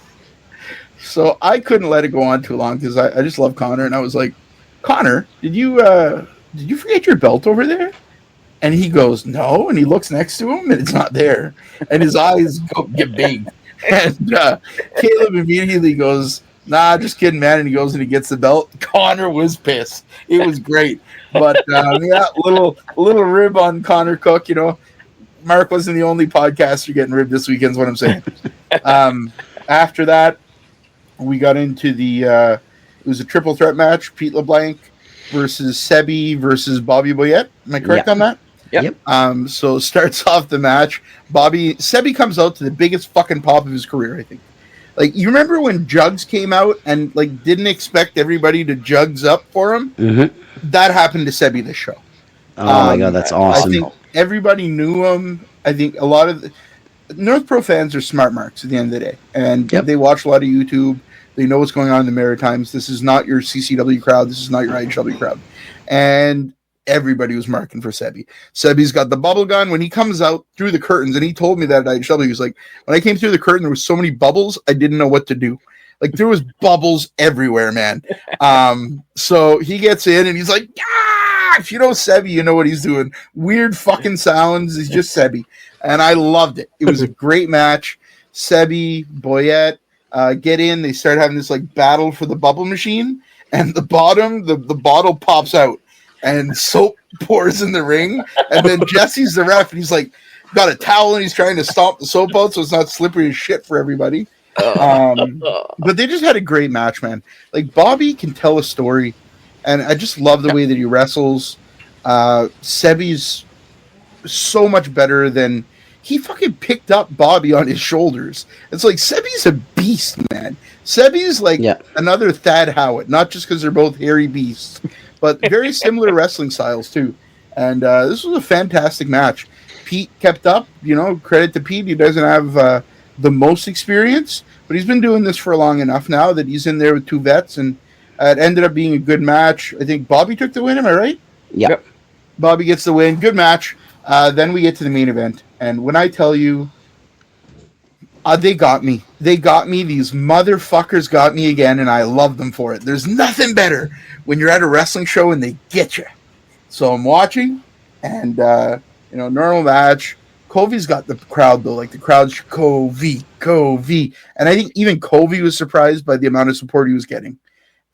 Speaker 2: So I couldn't let it go on too long because I just love Connor. And I was like, "Connor, did you forget your belt over there?" And he goes, "No." And he looks next to him and it's not there. And his eyes get big. And Caleb immediately goes, "Nah, just kidding, man." And he goes and he gets the belt. Connor was pissed. It was great. But yeah, little rib on Connor Cook. Mark wasn't the only podcaster getting ribbed this weekend is what I'm saying. After that, we got into it was a triple threat match. Pete LeBlanc versus Sebi versus Bobby Boyette. Am I correct on that?
Speaker 3: Yep.
Speaker 2: So starts off the match. Sebi comes out to the biggest fucking pop of his career, I think. Like, you remember when Jugs came out and like didn't expect everybody to Jugs up for him? Mm-hmm. That happened to Sebi this show.
Speaker 1: Oh my god, that's awesome.
Speaker 2: I think everybody knew him. I think a lot of North Pro fans are smart marks at the end of the day. And they watch a lot of YouTube. They know what's going on in the Maritimes. This is not your CCW crowd. This is not your IHW crowd. And everybody was marking for Sebi. Sebi's got the bubble gun. When he comes out through the curtains, and he told me that at IHW, he was like, "When I came through the curtain, there was so many bubbles, I didn't know what to do." Like, there was bubbles everywhere, man. So he gets in, and he's like, "Ah!" If you know Sebi, you know what he's doing. Weird fucking sounds. He's just Sebi. And I loved it. It was a great match. Sebi, Boyette, get in. They start having this, like, battle for the bubble machine, and the bottle pops out. And soap pours in the ring, and then Jesse's the ref, and he's like, got a towel, and he's trying to stomp the soap out so it's not slippery as shit for everybody. But they just had a great match, man. Like, Bobby can tell a story, and I just love the way that he wrestles. Sebi's so much better than he fucking picked up Bobby on his shoulders. It's like Sebi's a beast, man. Sebi's like another Thad Howard, not just because they're both hairy beasts. But very similar wrestling styles, too. And this was a fantastic match. Pete kept up. Credit to Pete. He doesn't have the most experience, but he's been doing this for long enough now that he's in there with two vets. And it ended up being a good match. I think Bobby took the win. Am I right?
Speaker 1: Yep.
Speaker 2: Bobby gets the win. Good match. Then we get to the main event. And when I tell you, they got me. They got me. These motherfuckers got me again, and I love them for it. There's nothing better when you're at a wrestling show and they get you. So I'm watching, and, normal match. Covey's got the crowd, though. Like, the crowd's Covey. And I think even Covey was surprised by the amount of support he was getting.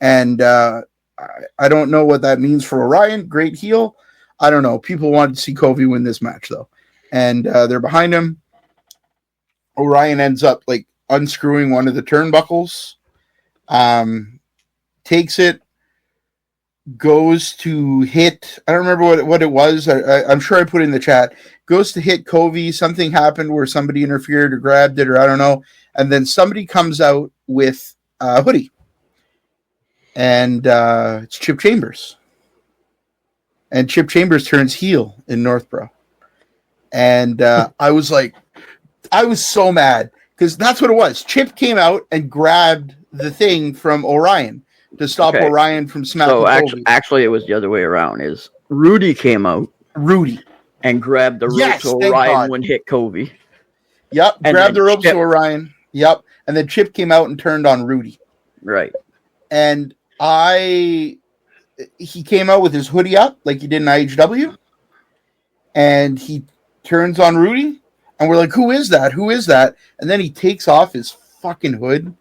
Speaker 2: And I don't know what that means for Orion. Great heel. I don't know. People wanted to see Covey win this match, though. And they're behind him. Orion ends up like unscrewing one of the turnbuckles, takes it, goes to hit. I don't remember what it was. I'm sure I put it in the chat. Goes to hit Covey. Something happened where somebody interfered or grabbed it, or I don't know. And then somebody comes out with a hoodie, and it's Chip Chambers. And Chip Chambers turns heel in Northborough. And I was so mad because that's what it was. Chip came out and grabbed the thing from Orion to stop Orion from smacking.
Speaker 3: So actually, it was the other way around. Is Rudy came out
Speaker 2: Rudy.
Speaker 3: and grabbed the ropes
Speaker 2: Yes,
Speaker 3: so
Speaker 2: thank
Speaker 3: Orion
Speaker 2: God.
Speaker 3: wouldn't hit Covey.
Speaker 2: Yep,
Speaker 3: And
Speaker 2: grabbed the
Speaker 3: then
Speaker 2: ropes
Speaker 3: Chip.
Speaker 2: to Orion. Yep, and then Chip came out and turned on Rudy.
Speaker 3: Right.
Speaker 2: And he came out with his hoodie up like he did in IHW, and he turns on Rudy, and we're like, who is that? Who is that? And then he takes off his fucking hood,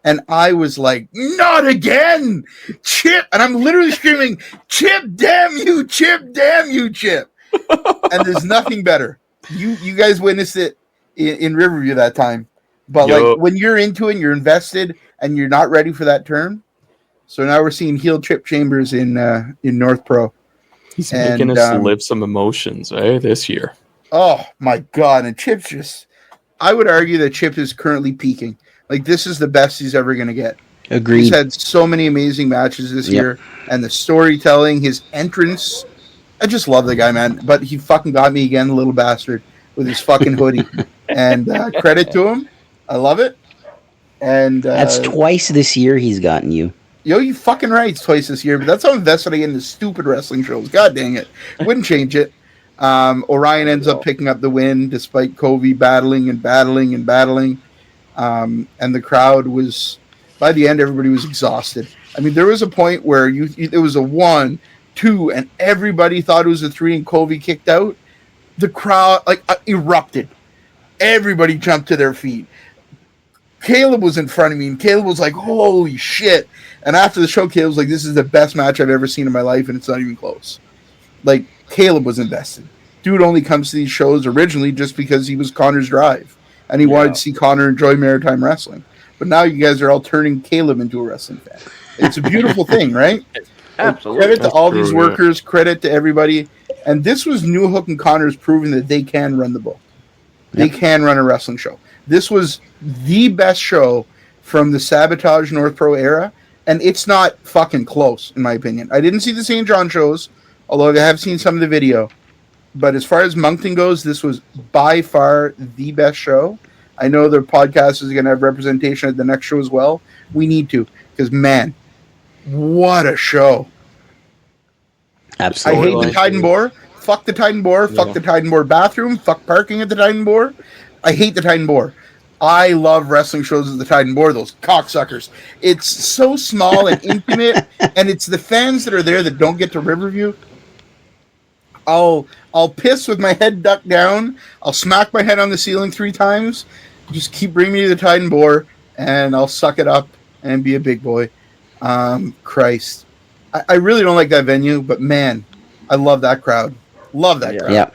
Speaker 2: and I was like, not again, Chip! And I'm literally screaming, Chip, damn you, Chip, damn you, Chip! And there's nothing better. You guys witnessed it in Riverview that time, but like when you're into it, and you're invested, and you're not ready for that turn. So now we're seeing heel Chip Chambers in North Pro.
Speaker 4: He's making us live some emotions, right, this year.
Speaker 2: Oh my God! And Chip's just—I would argue that Chip is currently peaking. Like, this is the best he's ever going to get.
Speaker 1: Agreed.
Speaker 2: He's had so many amazing matches this year, and the storytelling, his entrance. I just love the guy, man. But he fucking got me again, the little bastard, with his fucking hoodie. And credit to him. I love it. And
Speaker 1: that's twice this year he's gotten you.
Speaker 2: Yo, you fucking right, it's twice this year, but that's how invested I get in the stupid wrestling shows. God dang it. Wouldn't change it. Orion ends up picking up the win despite Covey battling. And the crowd was, by the end, everybody was exhausted. I mean, there was a point where it was a 1, 2, and everybody thought it was a 3 and Covey kicked out. The crowd erupted. Everybody jumped to their feet. Caleb was in front of me, and Caleb was like, holy shit. And after the show, Caleb was like, this is the best match I've ever seen in my life, and it's not even close. Like, Caleb was invested. Dude only comes to these shows originally just because he was Connor's drive, and he wanted to see Connor enjoy maritime wrestling. But now you guys are all turning Caleb into a wrestling fan. It's a beautiful thing, right?
Speaker 3: Absolutely.
Speaker 2: Credit to all these workers, credit to everybody. And this was New Hook and Connor's proving that they can run the book. They can run a wrestling show. This was the best show from the Sabotage North Pro era, and it's not fucking close, in my opinion. I didn't see the St. John shows, although I have seen some of the video. But as far as Moncton goes, this was by far the best show. I know their podcast is going to have representation at the next show as well. We need to, because, man, what a show.
Speaker 1: Absolutely.
Speaker 2: I hate the Titan Boar. Fuck the Titan Boar. Fuck the Titan Boar bathroom. Fuck parking at the Titan Boar. I hate the Titan Boar. I love wrestling shows at the Titan Boar, those cocksuckers. It's so small and intimate, and it's the fans that are there that don't get to Riverview. I'll piss with my head ducked down. I'll smack my head on the ceiling 3 times. Just keep bringing me to the Titan Boar, and I'll suck it up and be a big boy. Christ. I really don't like that venue, but man, I love that crowd. Love that crowd.
Speaker 1: Yeah.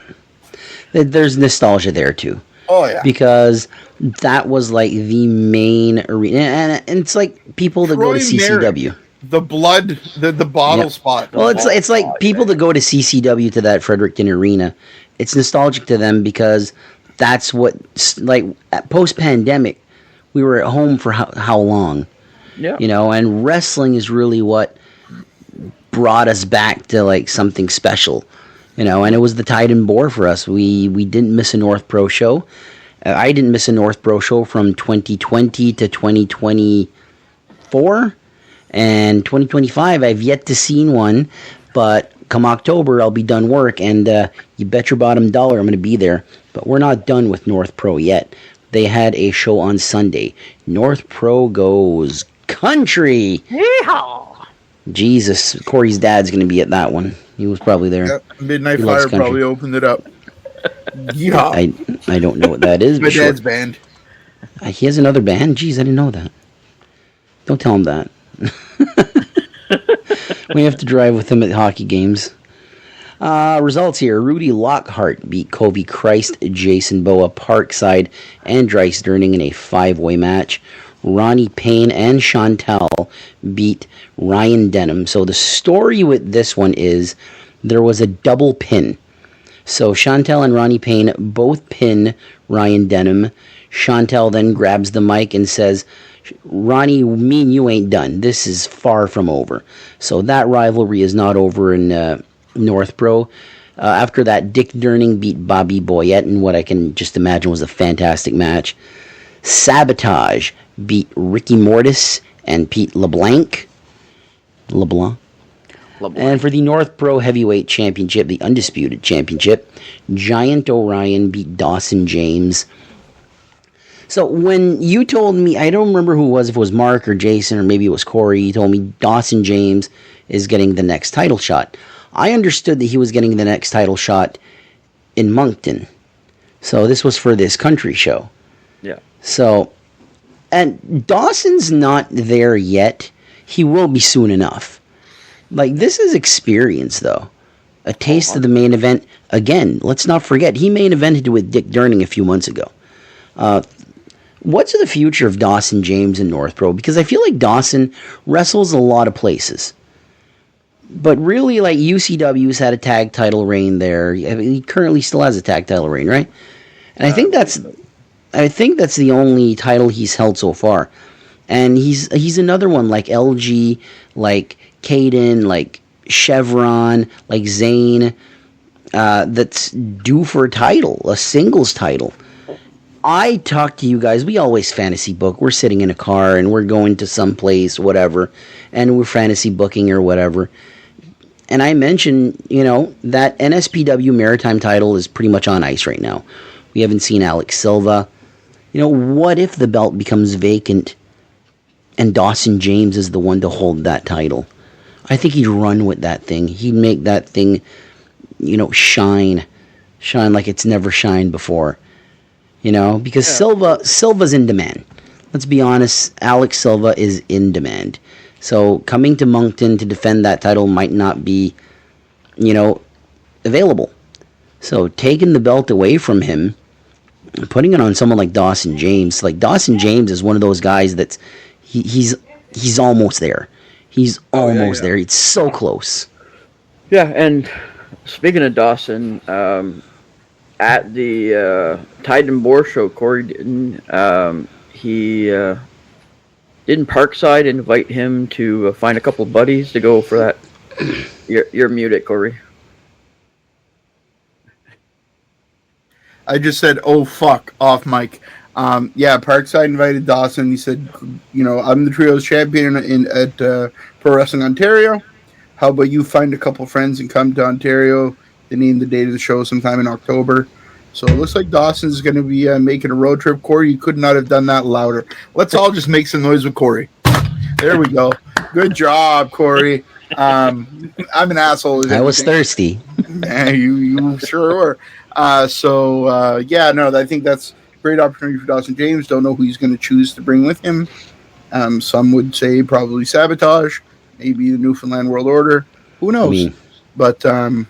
Speaker 1: There's nostalgia there, too.
Speaker 2: Oh, yeah.
Speaker 1: Because that was like the main arena. And it's like people that go to CCW.
Speaker 2: Mary, the blood, the bottle spot.
Speaker 1: Well, it's like people that go to CCW to that Fredericton arena. It's nostalgic to them because that's what, like, post-pandemic, we were at home for how long?
Speaker 3: Yeah.
Speaker 1: You know, and wrestling is really what brought us back to, like, something special. You know, and it was the Titan Boar for us. We didn't miss a North Pro show. I didn't miss a North Pro show from 2020 to 2024. And 2025, I've yet to see one. But come October, I'll be done work. And you bet your bottom dollar I'm going to be there. But we're not done with North Pro yet. They had a show on Sunday. North Pro goes country. Yeehaw! Jesus, Corey's dad's going to be at that one. He was probably there.
Speaker 2: Yep. Midnight Fire probably opened it up. Yeah.
Speaker 1: I don't know what that is.
Speaker 2: My dad's band.
Speaker 1: He has another band? Jeez, I didn't know that. Don't tell him that. We have to drive with him at hockey games. Results here. Rudy Lockhart beat Kobe Christ, Jason Boa, Parkside, and Dryce Durning in a 5-way match. Ronnie Payne and Chantel beat Ryan Denham. So the story with this one is there was a double pin. So Chantel and Ronnie Payne both pin Ryan Denham. Chantel then grabs the mic and says, Ronnie, me and you ain't done. This is far from over. So that rivalry is not over in North Pro. After that, Dick Durning beat Bobby Boyette in what I can just imagine was a fantastic match. Sabotage beat Ricky Mortis and Pete LeBlanc. And for the North Pro Heavyweight Championship, the Undisputed Championship, Giant Orion beat Dawson James. So when you told me, I don't remember who it was, if it was Mark or Jason or maybe it was Corey, you told me Dawson James is getting the next title shot. I understood that he was getting the next title shot in Moncton. So this was for this country show.
Speaker 3: Yeah.
Speaker 1: So, and Dawson's not there yet. He will be soon enough. Like, this is experience, though. A taste of the main event. Again, let's not forget, he main evented with Dick Durning a few months ago. What's the future of Dawson James in North Pro? Because I feel like Dawson wrestles a lot of places. But really, like, UCW's had a tag title reign there. I mean, he currently still has a tag title reign, right? And I think that's the only title he's held so far. And he's another one like LG, like Caden, like Chevron, like Zane, that's due for a title, a singles title. I talk to you guys, we always fantasy book. We're sitting in a car and we're going to some place, whatever, and we're fantasy booking or whatever. And I mentioned, that NSPW Maritime title is pretty much on ice right now. We haven't seen Alex Silva. What if the belt becomes vacant and Dawson James is the one to hold that title? I think he'd run with that thing. He'd make that thing, shine like it's never shined before. Because Silva's in demand. Let's be honest, Alex Silva is in demand. So coming to Moncton to defend that title might not be, available. So taking the belt away from him, putting it on someone like Dawson James. Like, Dawson James is one of those guys that's he's almost there. He's almost there. It's so close.
Speaker 3: Yeah, and speaking of Dawson, at the Tide and Boar show, Corey didn't Parkside invite him to find a couple buddies to go for that? You're muted, Corey.
Speaker 2: I just said, oh, fuck, off mic. Parkside invited Dawson. He said, I'm the Trios champion at Pro Wrestling Ontario. How about you find a couple friends and come to Ontario? They named the date of the show sometime in October. So it looks like Dawson's going to be making a road trip. Corey, you could not have done that louder. Let's all just make some noise with Corey. There we go. Good job, Corey. I'm an asshole.
Speaker 1: I was thirsty.
Speaker 2: You sure were. I think that's a great opportunity for Dawson James. Don't know who he's going to choose to bring with him. Some would say probably Sabotage, maybe the Newfoundland World Order. Who knows? But I'm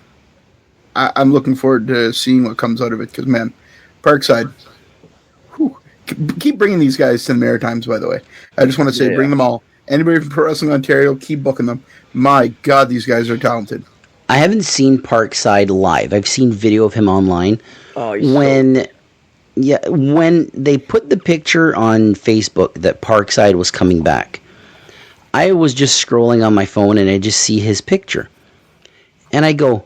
Speaker 2: looking forward to seeing what comes out of it because, man, Parkside, keep bringing these guys to the Maritimes, by the way. I just want to say, bring them all. Anybody from Pro Wrestling Ontario, keep booking them. My God, these guys are talented.
Speaker 1: I haven't seen Parkside live. I've seen video of him online.
Speaker 3: Oh,
Speaker 1: when they put the picture on Facebook that Parkside was coming back, I was just scrolling on my phone and I just see his picture. And I go,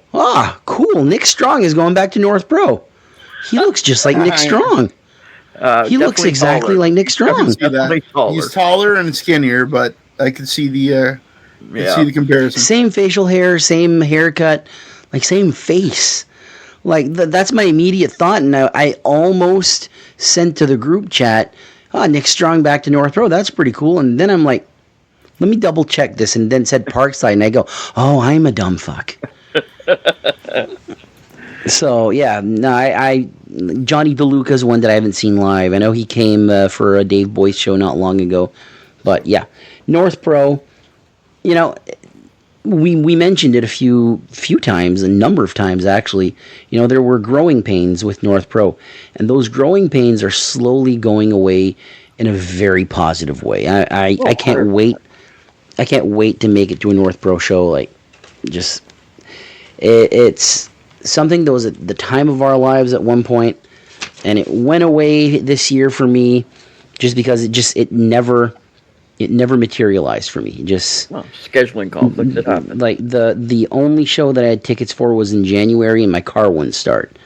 Speaker 1: cool, Nick Strong is going back to North Pro. He looks just like Nick Strong. He looks exactly like Nick Strong.
Speaker 2: He's taller and skinnier, but I can see the comparison.
Speaker 1: Same facial hair, same haircut, like same face. Like that's my immediate thought, and I almost sent to the group chat, Nick Strong back to North Pro. That's pretty cool. And then I'm like, let me double check this, and then said Parkside, and I go, oh, I'm a dumb fuck. So yeah, no, I Johnny DeLuca's one that I haven't seen live. I know he came for a Dave Boyce show not long ago, but yeah, North Pro. We mentioned it a few times, a number of times actually. There were growing pains with North Pro, and those growing pains are slowly going away in a very positive way. I can't wait. I can't wait to make it to a North Pro show. It's something that was at the time of our lives at one point, and it went away this year for me, just because it never materialized for me.
Speaker 3: Scheduling conflicts that happened.
Speaker 1: Like the only show that I had tickets for was in January, and my car wouldn't start.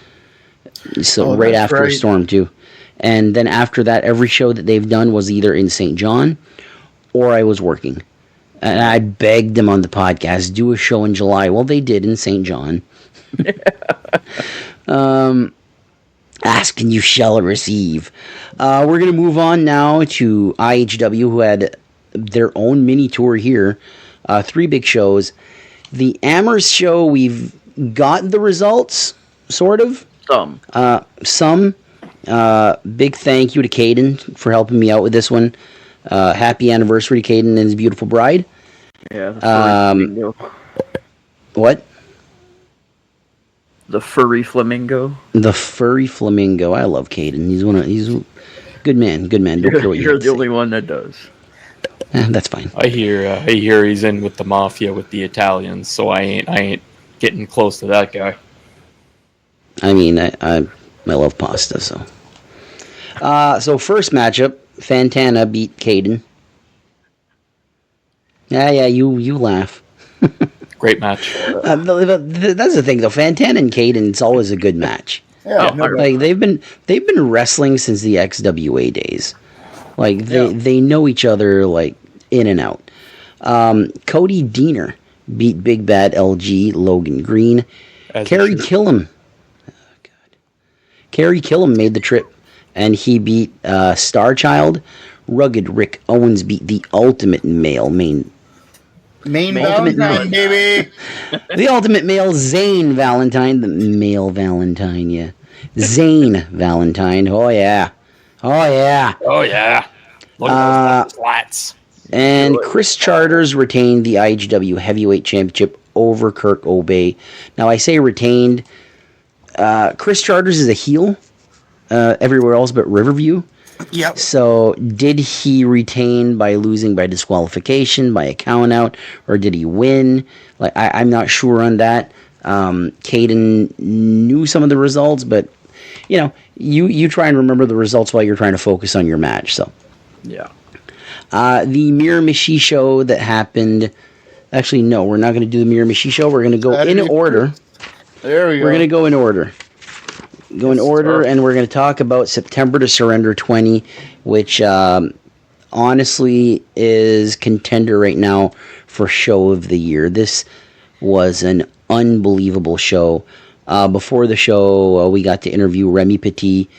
Speaker 1: So right after a storm too, and then after that, every show that they've done was either in St. John, or I was working. And I begged them on the podcast, do a show in July. Well, they did in St. John. Ask and you shall receive. We're going to move on now to IHW, who had their own mini tour here. 3 big shows. The Amherst show, we've got the results, sort of. Some. Big thank you to Caden for helping me out with this one. Happy anniversary to Caden and his beautiful bride.
Speaker 3: Yeah. The furry flamingo.
Speaker 1: What?
Speaker 3: The furry flamingo.
Speaker 1: The furry flamingo. I love Caden. He's a good man. Good man. Don't care what
Speaker 3: You're the only one that does.
Speaker 1: That's fine.
Speaker 4: I hear he's in with the mafia with the Italians, so I ain't getting close to that guy.
Speaker 1: I mean, I love pasta, so. So first matchup, Fantana beat Caden. Yeah, you laugh.
Speaker 4: Great match.
Speaker 1: That's the thing, though. Fantana and Caden, it's always a good match.
Speaker 2: Yeah,
Speaker 1: like they've been wrestling since the XWA days. Like they know each other like in and out. Cody Diener beat Big Bad LG Logan Green. Kerry Killam. Kerry Killam made the trip, and he beat Starchild. Rugged Rick Owens beat the Ultimate Male
Speaker 2: Main Valentine, baby.
Speaker 1: The Ultimate Male Zane Valentine, the male Valentine, yeah. Zane Valentine. Oh yeah.
Speaker 4: Look at those slats.
Speaker 1: And Chris Charters retained the IHW Heavyweight Championship over Kirk Obey. Now I say retained. Chris Charters is a heel everywhere else but Riverview.
Speaker 2: Yep.
Speaker 1: So did he retain by losing by disqualification, by a count out, or did he win? Like I'm not sure on that. Caden knew some of the results, but you try and remember the results while you're trying to focus on your match. So
Speaker 3: yeah.
Speaker 1: The Miramichi show that happened. Actually, no, we're not going to do the Miramichi show. We're going to go in order.
Speaker 2: There we go.
Speaker 1: We're going to go in order. And we're going to talk about September to Surrender 20, which honestly is contender right now for show of the year. This was an unbelievable show. Before the show, we got to interview Remy Petit.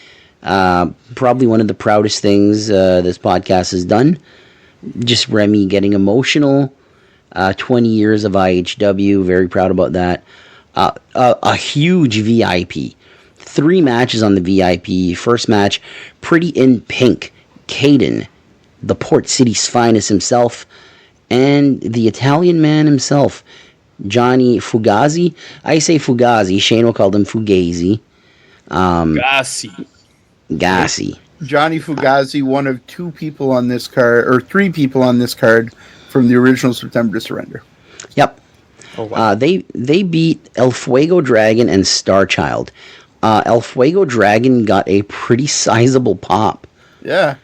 Speaker 1: Probably one of the proudest things this podcast has done. Just Remy getting emotional. 20 years of IHW. Very proud about that. A huge VIP. 3 matches on the VIP. First match, Pretty in Pink, Caden, the Port City's finest himself, and the Italian man himself, Johnny Fugazi. I say Fugazi. Shane will call him Fugazi. Gassi.
Speaker 2: Johnny Fugazi, one of 2 people on this card, or 3 people on this card from the original September to Surrender.
Speaker 1: Yep.
Speaker 4: Oh, wow.
Speaker 1: They beat El Fuego Dragon and Starchild. El Fuego Dragon got a pretty sizable pop.
Speaker 2: Yeah.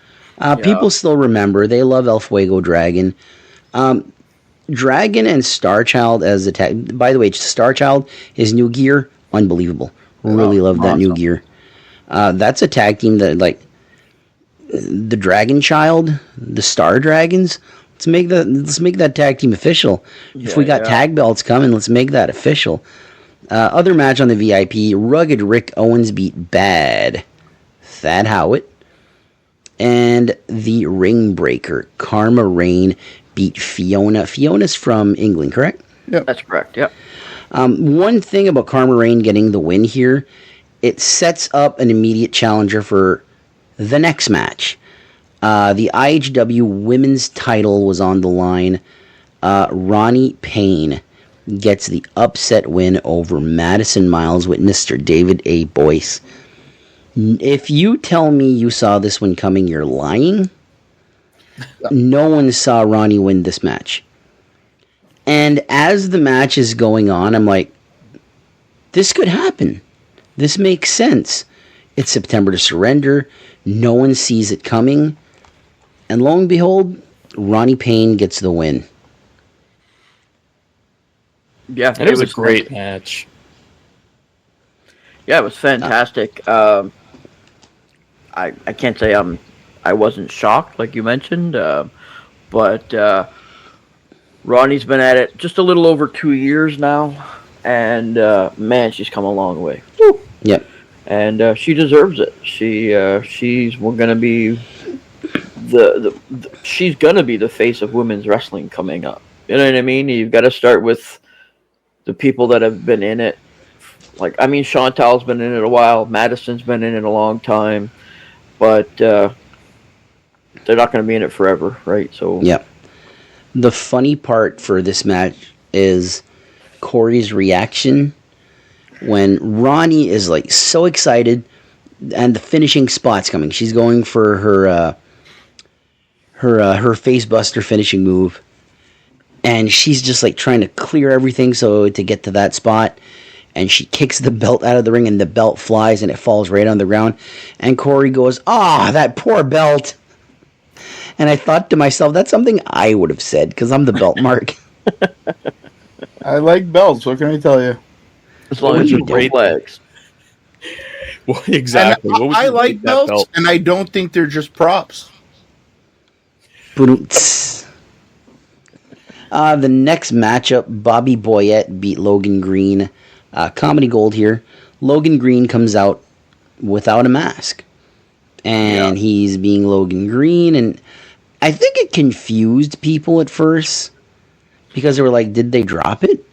Speaker 1: People still remember. They love El Fuego Dragon. Dragon and Starchild as a tag. By the way, Starchild, his new gear, unbelievable. Really love that new gear. That's a tag team that, like, the Dragon Child, the Star Dragons. Let's make that tag team official. If we got tag belts coming, let's make that official. Other match on the VIP, Rugged Rick Owens beat Bad Thad Howitt. And the Ring Breaker, Karma Rain, beat Fiona. Fiona's from England, correct?
Speaker 3: Yep. That's correct, yep.
Speaker 1: One thing about Karma Rain getting the win here, it sets up an immediate challenger for the next match. The IHW women's title was on the line. Ronnie Payne gets the upset win over Madison Miles with Mr. David A. Boyce. If you tell me you saw this one coming, you're lying. No one saw Ronnie win this match. And as the match is going on, I'm like, this could happen. This makes sense. It's September to Surrender. No one sees it coming. And lo and behold, Ronnie Payne gets the win.
Speaker 3: Yeah,
Speaker 4: and it was a great match.
Speaker 3: Yeah, it was fantastic. I can't say I wasn't shocked like you mentioned, but Ronnie's been at it just a little over 2 years now, and man, she's come a long way. Woo.
Speaker 1: Yep.
Speaker 3: And she deserves it. She's gonna be she's gonna be the face of women's wrestling coming up. You know what I mean? You've got to start with the people that have been in it. Like, I mean, Chantal's been in it a while. Madison's been in it a long time, but they're not going to be in it forever, right? So
Speaker 1: yep. The funny part for this match is Corey's reaction when Ronnie is like so excited and the finishing spot's coming. She's going for her face buster finishing move, and she's just like trying to clear everything so to get to that spot, and she kicks the belt out of the ring and the belt flies and it falls right on the ground, and Corey goes, that poor belt. And I thought to myself, that's something I would have said because I'm the belt mark.
Speaker 2: I like belts. What can I tell you?
Speaker 3: as long as you don't legs.
Speaker 4: Well, exactly.
Speaker 2: And I like belts, and I don't think they're just props.
Speaker 1: The next matchup, Bobby Boyette beat Logan Green. Comedy Gold here. Logan Green comes out without a mask. And he's being Logan Green. And I think it confused people at first. Because they were like, did they drop it?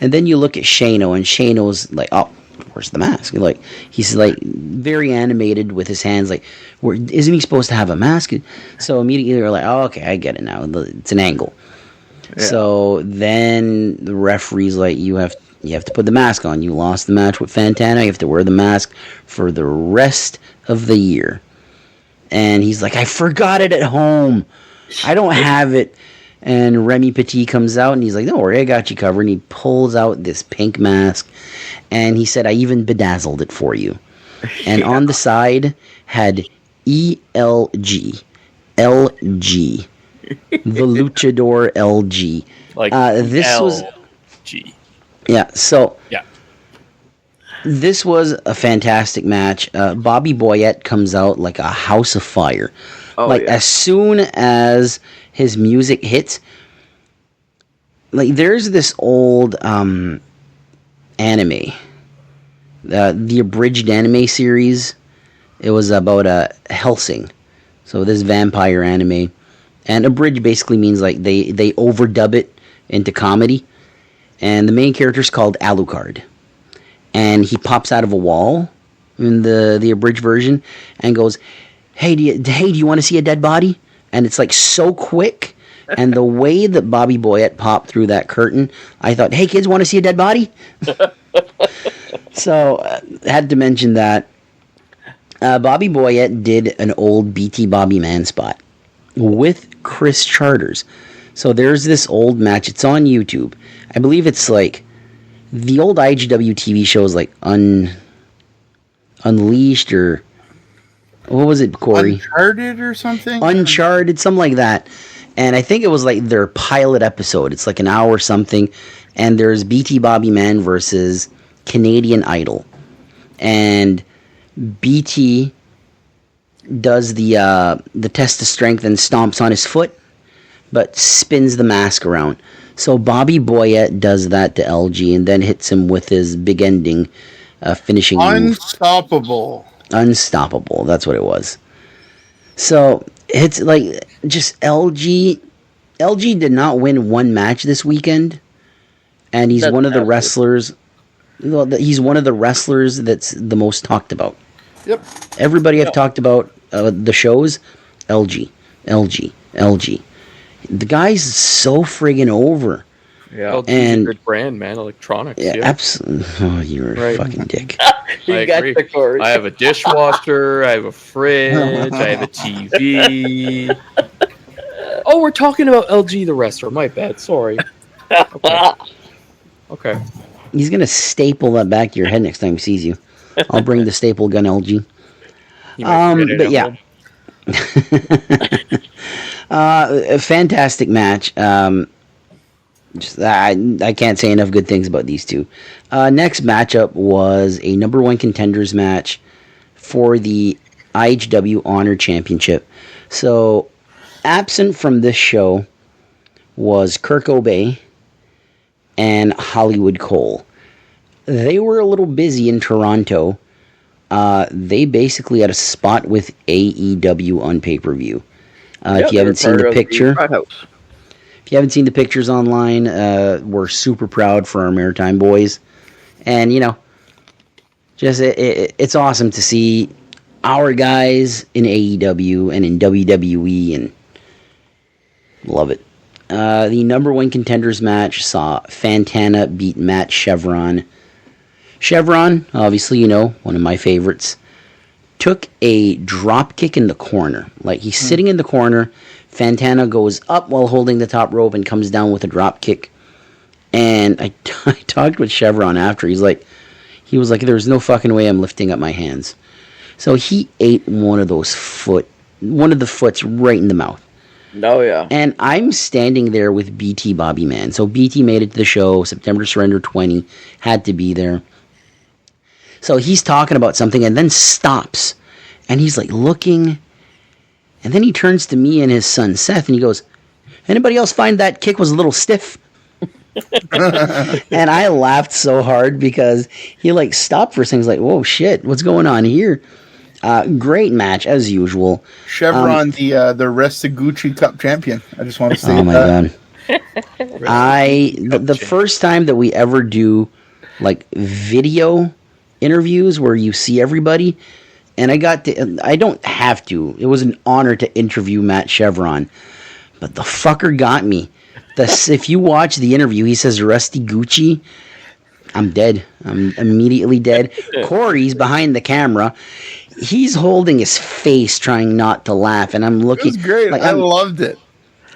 Speaker 1: And then you look at Shano, and Shano's like, oh, where's the mask? Like, he's like very animated with his hands. Like, isn't he supposed to have a mask? So immediately they're like, oh, okay, I get it now. It's an angle. Yeah. So then the referee's like, you have to put the mask on. You lost the match with Fantana. You have to wear the mask for the rest of the year. And he's like, I forgot it at home. I don't have it. And Remy Petit comes out, and he's like, don't worry, I got you covered. And he pulls out this pink mask, and he said, I even bedazzled it for you. And on the side had ELG, LG, the Luchador LG.
Speaker 4: Like
Speaker 1: this
Speaker 4: LG.
Speaker 1: was... Yeah, so...
Speaker 4: Yeah.
Speaker 1: This was a fantastic match. Bobby Boyette comes out like a house of fire. As soon as his music hits, like there's this old anime, the abridged anime series. It was about Helsing, so this vampire anime, and abridged basically means like they overdub it into comedy, and the main character is called Alucard, and he pops out of a wall in the abridged version and goes, Hey, do you want to see a dead body? And it's like so quick. And the way that Bobby Boyette popped through that curtain, I thought, hey, kids, want to see a dead body? So, had to mention that. Bobby Boyette did an old BT Bobby Man spot with Chris Charters. So, there's this old match. It's on YouTube. I believe it's like the old IGW TV shows like Unleashed or... What was it, Corey?
Speaker 2: Uncharted or something?
Speaker 1: Uncharted, something like that. And I think it was like their pilot episode. It's like an hour or something. And there's BT Bobby Man versus Canadian Idol. And BT does the test of strength and stomps on his foot, but spins the mask around. So Bobby Boyette does that to LG and then hits him with his big ending finishing move. Unstoppable. That's what it was. So it's like just LG. LG did not win one match this weekend, and he's one of the wrestlers. Well, he's one of the wrestlers that's the most talked about.
Speaker 2: Yep.
Speaker 1: Everybody I've talked about the shows. LG. The guy's so friggin' over.
Speaker 4: Yeah, LG's a good brand, man. Electronics.
Speaker 1: Yeah, absolutely. Oh, you're a fucking dick.
Speaker 3: You got the cord.
Speaker 4: I have a dishwasher. I have a fridge. I have a TV. Oh, we're talking about LG the wrestler. My bad. Sorry. Okay.
Speaker 1: He's gonna staple that back to your head next time he sees you. I'll bring the staple gun, LG. But yeah. A fantastic match. I can't say enough good things about these two. Next matchup was a number one contenders match for the IHW Honor Championship. So, absent from this show was Kirk Obey and Hollywood Cole. They were a little busy in Toronto. They basically had a spot with AEW on pay-per-view. If you haven't seen the picture, if you haven't seen the pictures online, we're super proud for our Maritime boys. And, just it's awesome to see our guys in AEW and in WWE, and love it. The number one contenders match saw Fantana beat Matt Chevron. Chevron, obviously, one of my favorites, took a drop kick in the corner. Like, he's sitting in the corner. Fantana goes up while holding the top rope and comes down with a drop kick. And I talked with Chevron after. He was like, there's no fucking way I'm lifting up my hands. So he ate one of the foots right in the mouth.
Speaker 3: Oh, yeah.
Speaker 1: And I'm standing there with BT Bobby Man. So BT made it to the show, September Surrender 20, had to be there. So he's talking about something and then stops. And he's like looking. And then he turns to me and his son Seth and he goes, anybody else find that kick was a little stiff? And I laughed so hard because he like stopped for things like, whoa, shit, what's going on here? Great match as usual.
Speaker 2: Chevron, the Restaguchi Cup champion. I just want to say
Speaker 1: oh my god. The first time that we ever do like video interviews where you see everybody, and I don't have to. It was an honor to interview Matt Chevron, but the fucker got me. If you watch the interview, he says Rusty Gucci. I'm dead. I'm immediately dead. Corey's behind the camera. He's holding his face, trying not to laugh, and I'm looking.
Speaker 2: It was great.
Speaker 1: Like,
Speaker 2: I loved it.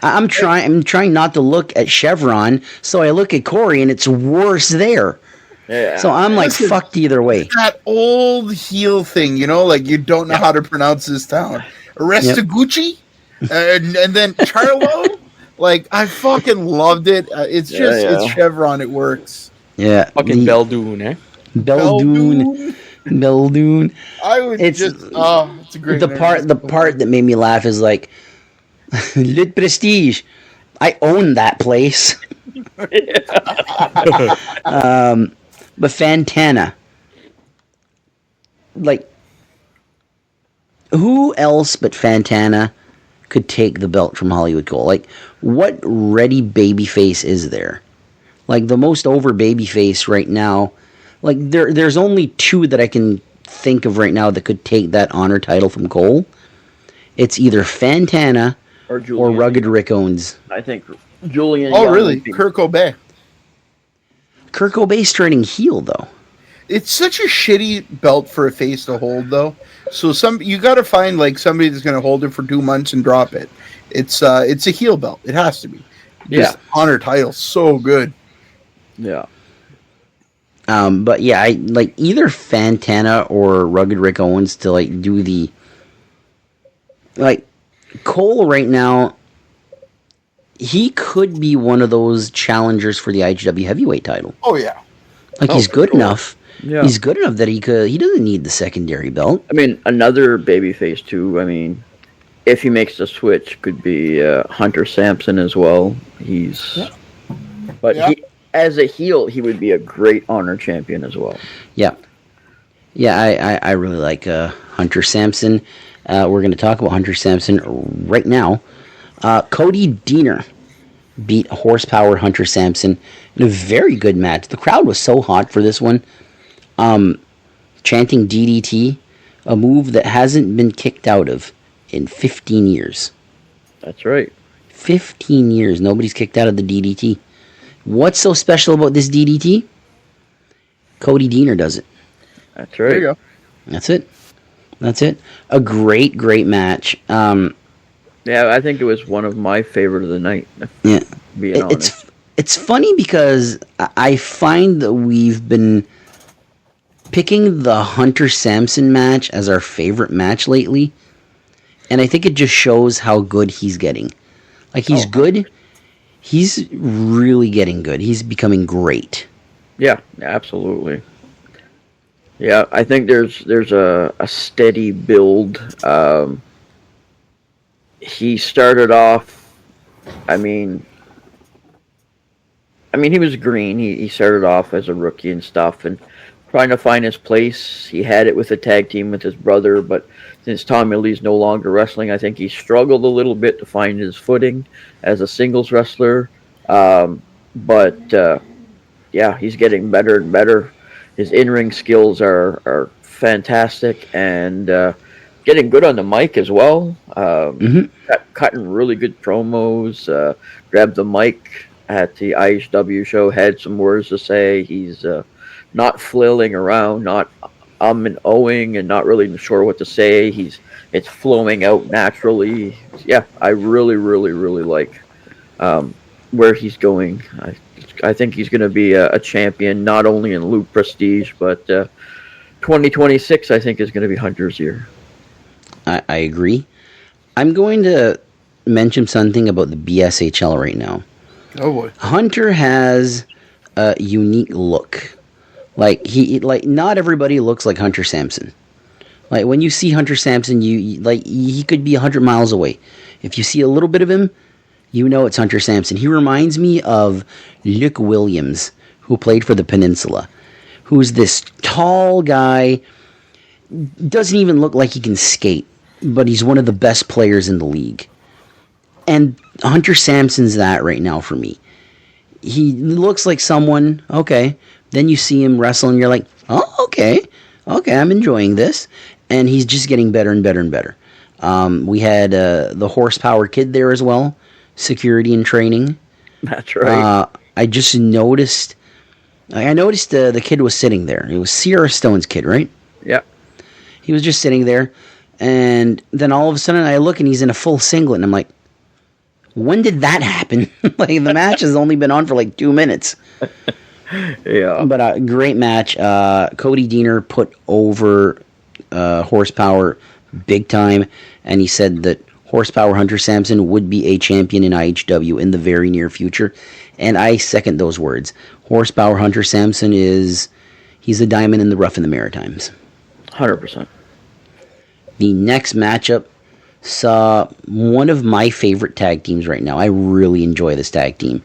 Speaker 1: I'm trying not to look at Chevron, so I look at Corey, and it's worse there.
Speaker 3: Yeah.
Speaker 1: So I'm like, fucked either way.
Speaker 2: That old heel thing, like you don't know how to pronounce this town. Restaguchi, and then Charlo. Like, I fucking loved it. It's just, it's Chevron. It works.
Speaker 1: Yeah.
Speaker 4: Fucking Beldoon, eh?
Speaker 1: Beldoon.
Speaker 2: It's a great
Speaker 1: the part that made me laugh is like, Lit Prestige. I own that place. But Fantana. Like, who else but Fantana could take the belt from Hollywood Cole? Like, what ready babyface is there? Like, the most over babyface right now, like, there's only two that I can think of right now that could take that honor title from Cole. It's either Fantana or Rugged Rick Owens.
Speaker 3: I think Julian.
Speaker 2: Oh, really? Kirk Obey.
Speaker 1: Kirk Obey's turning heel, though.
Speaker 2: It's such a shitty belt for a face to hold, though. So you got to find like somebody that's going to hold it for 2 months and drop it. It's a heel belt. It has to be. Just honor title, so good.
Speaker 3: Yeah.
Speaker 1: But yeah, I like either Fantana or Rugged Rick Owens to like do the like Cole right now. He could be one of those challengers for the IGW heavyweight title.
Speaker 2: Oh yeah,
Speaker 1: like he's good enough.
Speaker 3: Yeah.
Speaker 1: He's good enough that he doesn't need the secondary belt.
Speaker 3: I mean, another babyface too. I mean, if he makes the switch, could be Hunter Sampson as well. He, as a heel, he would be a great honor champion as well. Yeah,
Speaker 1: I really like Hunter Sampson. We're going to talk about Hunter Sampson right now. Cody Deaner beat Horsepower Hunter Sampson in a very good match. The crowd was so hot for this one. Chanting DDT, a move that hasn't been kicked out of in 15 years.
Speaker 3: That's right.
Speaker 1: 15 years, nobody's kicked out of the DDT. What's so special about this DDT? Cody Deaner does it.
Speaker 3: That's right.
Speaker 2: There you go.
Speaker 1: That's it. A great match.
Speaker 3: Yeah, I think it was one of my favorite of the night.
Speaker 1: Yeah,
Speaker 3: being honest.
Speaker 1: It's funny because I find that we've been picking the Hunter Sampson match as our favorite match lately, and I think it just shows how good he's getting. Like, he's good. He's really getting good. He's becoming great.
Speaker 3: Yeah, absolutely. Yeah, I think there's a steady build. He started off, I mean, mean, he was green. He started off as a rookie and stuff, and trying to find his place. He had it with a tag team with his brother, but since Tommy Lee's no longer wrestling, I think he struggled a little bit to find his footing as a singles wrestler. But he's getting better and better. His in-ring skills are fantastic, and getting good on the mic as well. Cutting really good promos. Grabbed the mic at the IHW show, had some words to say. He's not flailing around, not and ohing, and not really sure what to say. It's flowing out naturally. Yeah, I really, really, really like where he's going. I think he's going to be a champion, not only in Loop Prestige, but 2026, I think, is going to be Hunter's year.
Speaker 1: I agree. I'm going to mention something about the BSHL right now.
Speaker 2: Oh boy.
Speaker 1: Hunter has a unique look. Not everybody looks like Hunter Sampson. Like, when you see Hunter Sampson, he could be 100 miles away. If you see a little bit of him, you know it's Hunter Sampson. He reminds me of Luke Williams, who played for the Peninsula, who's this tall guy, doesn't even look like he can skate, but he's one of the best players in the league. And Hunter Sampson's that right now for me. He looks like someone, okay, then you see him wrestle and you're like, oh, okay, I'm enjoying this. And he's just getting better and better and better. We had the Horsepower Kid there as well, security and training.
Speaker 3: That's right.
Speaker 1: I just noticed, the kid was sitting there. It was Sierra Stone's kid, right?
Speaker 3: Yeah.
Speaker 1: He was just sitting there, and then all of a sudden I look and he's in a full singlet, and I'm like, when did that happen? Like, the match has only been on for like 2 minutes.
Speaker 3: Yeah.
Speaker 1: But a great match. Cody Deaner put over Horsepower big time, and he said that Horsepower Hunter Sampson would be a champion in IHW in the very near future, and I second those words. Horsepower Hunter Sampson he's a diamond in the rough in the Maritimes.
Speaker 3: 100%.
Speaker 1: The next matchup saw one of my favorite tag teams right now. I really enjoy this tag team.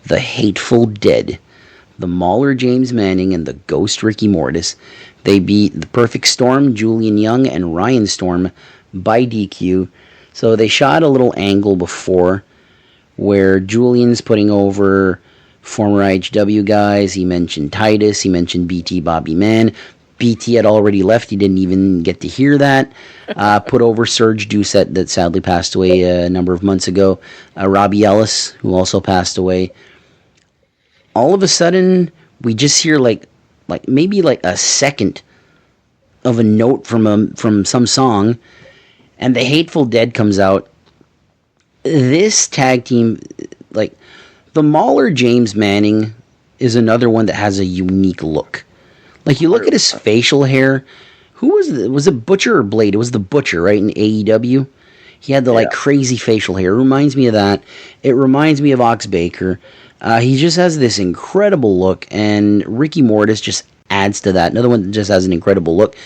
Speaker 1: The Hateful Dead. The Mauler James Manning and the Ghost Ricky Mortis. They beat the Perfect Storm, Julian Young, and Ryan Storm by DQ. So they shot a little angle before where Julian's putting over former IHW guys. He mentioned Titus. He mentioned BT Bobby Mann. BT had already left. He didn't even get to hear that. Put over Serge Doucette, that sadly passed away a number of months ago. Robbie Ellis, who also passed away. All of a sudden, we just hear maybe a second of a note from some song, and the Hateful Dead comes out. This tag team, the Mauler James Manning is another one that has a unique look. Like, you look at his facial hair. Who was it? Was it Butcher or Blade? It was the Butcher, right, in AEW? He had the crazy facial hair. It reminds me of that. It reminds me of Ox Baker. He just has this incredible look, and Ricky Mortis just adds to that. Another one that just has an incredible look.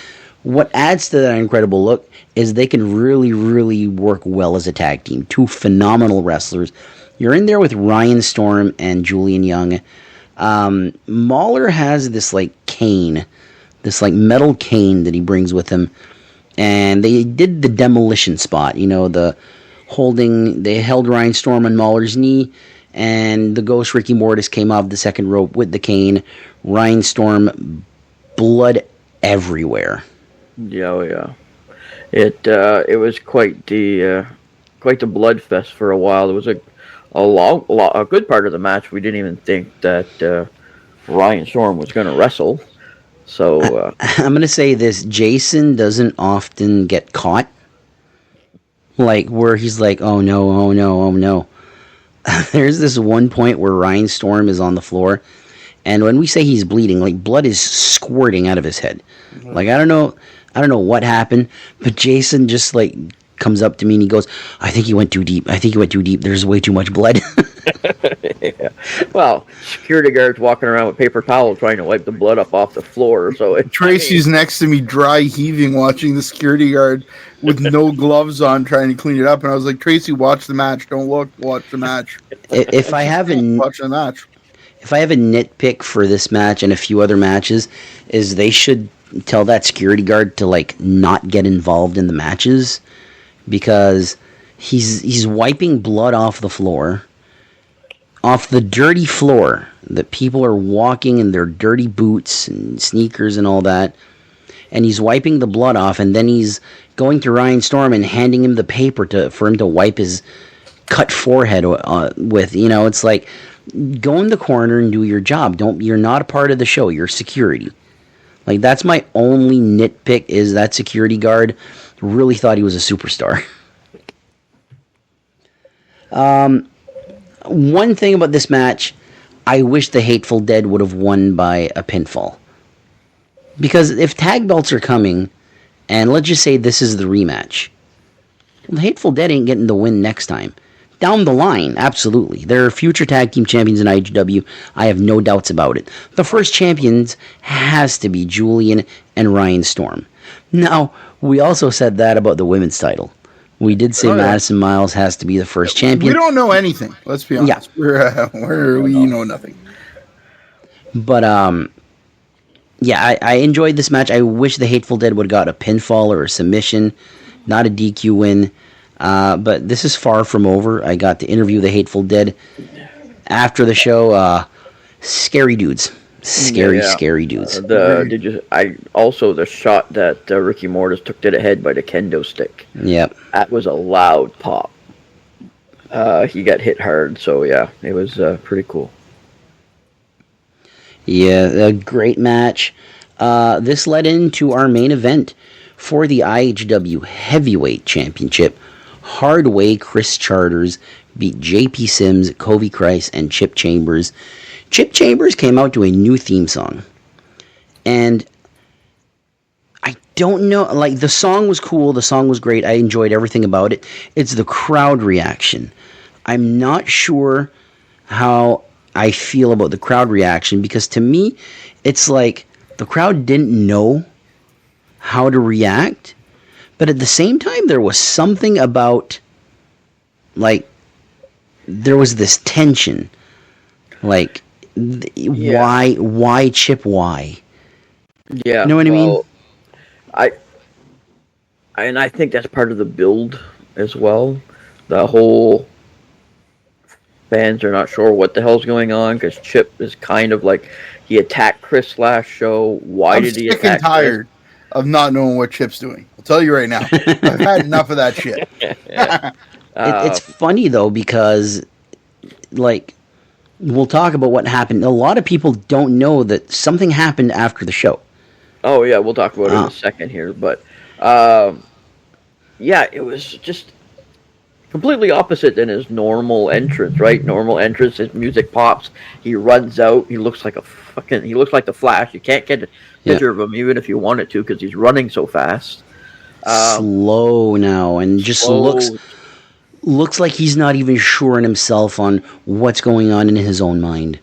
Speaker 1: What adds to that incredible look is they can really, really work well as a tag team. Two phenomenal wrestlers. You're in there with Ryan Storm and Julian Young. Mauler has this cane, this metal cane that he brings with him, and they did the demolition spot. They held Ryan Storm on Mauler's knee, and the Ghost Ricky Mortis came off the second rope with the cane. Ryan Storm, blood everywhere.
Speaker 3: Yeah. It was quite the blood fest for a while. There was a good part of the match. We didn't even think that Ryan Storm was going to wrestle. So
Speaker 1: I'm going to say this: Jason doesn't often get caught, where he's like, "Oh no, oh no, oh no." There's this one point where Ryan Storm is on the floor, and when we say he's bleeding, blood is squirting out of his head. I don't know what happened, but Jason just comes up to me and he goes, I think he went too deep. There's way too much blood.
Speaker 3: Yeah. Well, security guards walking around with paper towels trying to wipe the blood up off the floor. So
Speaker 2: Tracy's next to me, dry heaving, watching the security guard with no gloves on, trying to clean it up. And I was like, Tracy, watch the match. Don't look. Watch the match.
Speaker 1: If I haven't
Speaker 2: watch the match.
Speaker 1: if I have a nitpick for this match and a few other matches, is they should tell that security guard to like not get involved in the matches, because he's wiping blood off the floor, off the dirty floor that people are walking in their dirty boots and sneakers and all that, and he's wiping the blood off, and then he's going to Ryan Storm and handing him the paper for him to wipe his cut forehead with. It's like, go in the corner and do your job. You're not a part of the show. You're security. Like, that's my only nitpick, is that security guard really thought he was a superstar. One thing about this match, I wish the Hateful Dead would have won by a pinfall. Because if tag belts are coming, and let's just say this is the rematch, the Hateful Dead ain't getting the win next time. Down the line, absolutely. They're future tag team champions in IHW. I have no doubts about it. The first champions has to be Julian and Ryan Storm. Now, we also said that about the women's title. We did say Madison Miles has to be the first champion.
Speaker 2: We don't know anything. Let's be honest. Yeah. We know nothing.
Speaker 1: But, I enjoyed this match. I wish the Hateful Dead would have got a pinfall or a submission, not a DQ win. But this is far from over. I got to interview the Hateful Dead after the show. Scary dudes. Scary dudes.
Speaker 3: The shot that Ricky Mortis took to the head by the kendo stick.
Speaker 1: Yep.
Speaker 3: That was a loud pop. He got hit hard, so yeah, it was pretty cool.
Speaker 1: Yeah, a great match. This led into our main event for the IHW Heavyweight Championship. Hardway Chris Charters beat JP Sims, Covey Christ, and Chip Chambers. Chip Chambers came out to a new theme song. And I don't know, like, the song was cool, the song was great, I enjoyed everything about it. It's the crowd reaction. I'm not sure how I feel about the crowd reaction, because to me, it's like the crowd didn't know how to react. But at the same time, there was something about, like, there was this tension. Like, why Chip, why?
Speaker 3: Yeah.
Speaker 1: You know what I mean?
Speaker 3: I think that's part of the build as well. The whole fans are not sure what the hell's going on, because Chip is kind of like, he attacked Chris last show. Why did he attack Chris?
Speaker 2: I'm sick and tired of not knowing what Chip's doing. I'll tell you right now. I've had enough of that shit.
Speaker 1: It's funny, though, because, like, we'll talk about what happened. A lot of people don't know that something happened after the show.
Speaker 3: Oh, yeah, we'll talk about it in a second here. But, it was just completely opposite than his normal entrance, right? Normal entrance, his music pops, he runs out, he looks like the Flash. You can't get a picture of him even if you wanted to, because he's running so fast.
Speaker 1: Slow now, and just looks like he's not even sure in himself on what's going on in his own mind.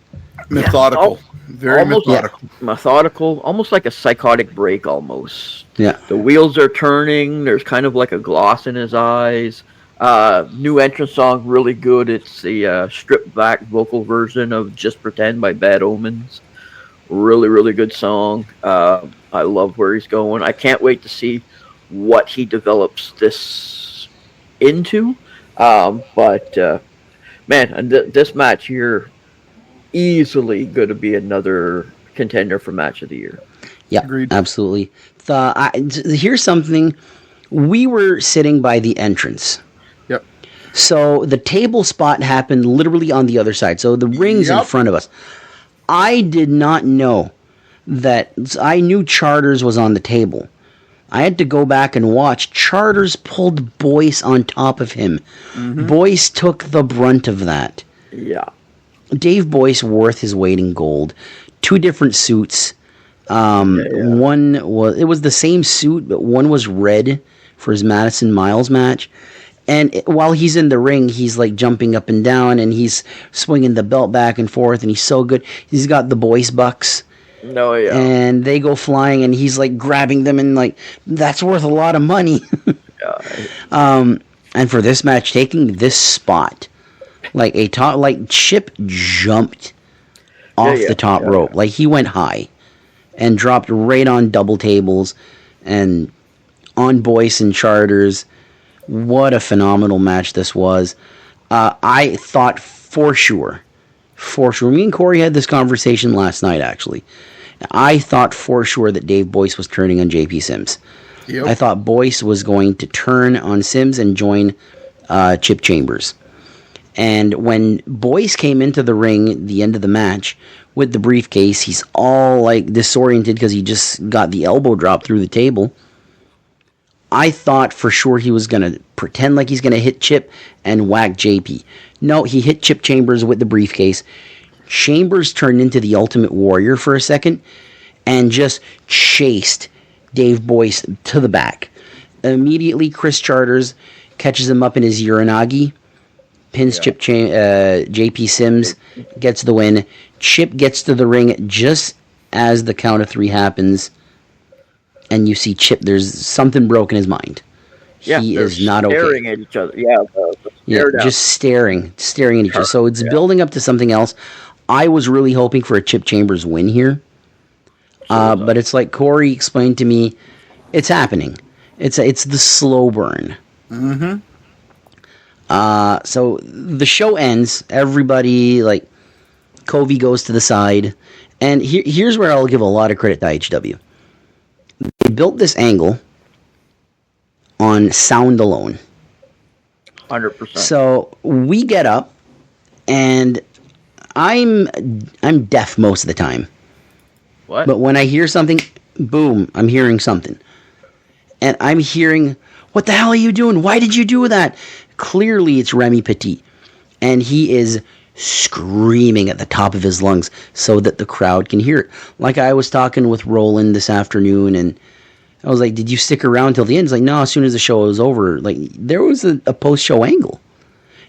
Speaker 2: Methodical. Very methodical.
Speaker 3: Yeah, methodical, almost like a psychotic break almost.
Speaker 1: Yeah.
Speaker 3: The wheels are turning, there's kind of like a gloss in his eyes. New entrance song, really good. It's the stripped back vocal version of Just Pretend by Bad Omens. Really, really good song. I love where he's going. I can't wait to see what he develops this into. This match here, easily going to be another contender for match of the year.
Speaker 1: Yeah, agreed. Absolutely. Here's something. We were sitting by the entrance.
Speaker 2: Yep.
Speaker 1: So the table spot happened literally on the other side. So the ring's in front of us. I did not know that. I knew Charters was on the table. I had to go back and watch. Charters pulled Boyce on top of him. Mm-hmm. Boyce took the brunt of that.
Speaker 3: Yeah.
Speaker 1: Dave Boyce worth his weight in gold. 2 different suits. One was the same suit, but one was red for his Madison Miles match. And while he's in the ring, he's like jumping up and down, and he's swinging the belt back and forth, and he's so good. He's got the Boyce bucks.
Speaker 3: No, yeah.
Speaker 1: And they go flying, and he's like grabbing them, and like, that's worth a lot of money. And for this match, taking this spot, like Chip jumped off the top rope. Like, he went high and dropped right on double tables and on Boyce and Charters. What a phenomenal match this was. I thought for sure, me and Corey had this conversation last night, actually. I thought for sure that Dave Boyce was turning on JP Sims. Yep. I thought Boyce was going to turn on Sims and join Chip Chambers. And when Boyce came into the ring at the end of the match with the briefcase, he's all like disoriented because he just got the elbow drop through the table. I thought for sure he was going to pretend like he's going to hit Chip and whack JP. No, he hit Chip Chambers with the briefcase. Chambers turned into the Ultimate Warrior for a second and just chased Dave Boyce to the back. Immediately, Chris Charters catches him up in his Uranagi, pins JP Sims, gets the win. Chip gets to the ring just as the count of 3 happens, and you see Chip, there's something broke in his mind. He is not okay.
Speaker 3: Staring at each other.
Speaker 1: Just staring at each other. So it's building up to something else. I was really hoping for a Chip Chambers win here. But it's like Corey explained to me, it's happening. It's the slow burn.
Speaker 2: Mm-hmm.
Speaker 1: So the show ends. Everybody, like, Covey goes to the side. And here's where I'll give a lot of credit to IHW. They built this angle on sound alone.
Speaker 3: 100%.
Speaker 1: So we get up, and I'm deaf most of the time.
Speaker 3: What?
Speaker 1: But when I hear something, boom, I'm hearing something. And I'm hearing, what the hell are you doing? Why did you do that? Clearly it's Remy Petit. And he is screaming at the top of his lungs so that the crowd can hear it. Like, I was talking with Roland this afternoon, and I was like, did you stick around till the end? He's like, no, as soon as the show was over. Like, there was a post-show angle.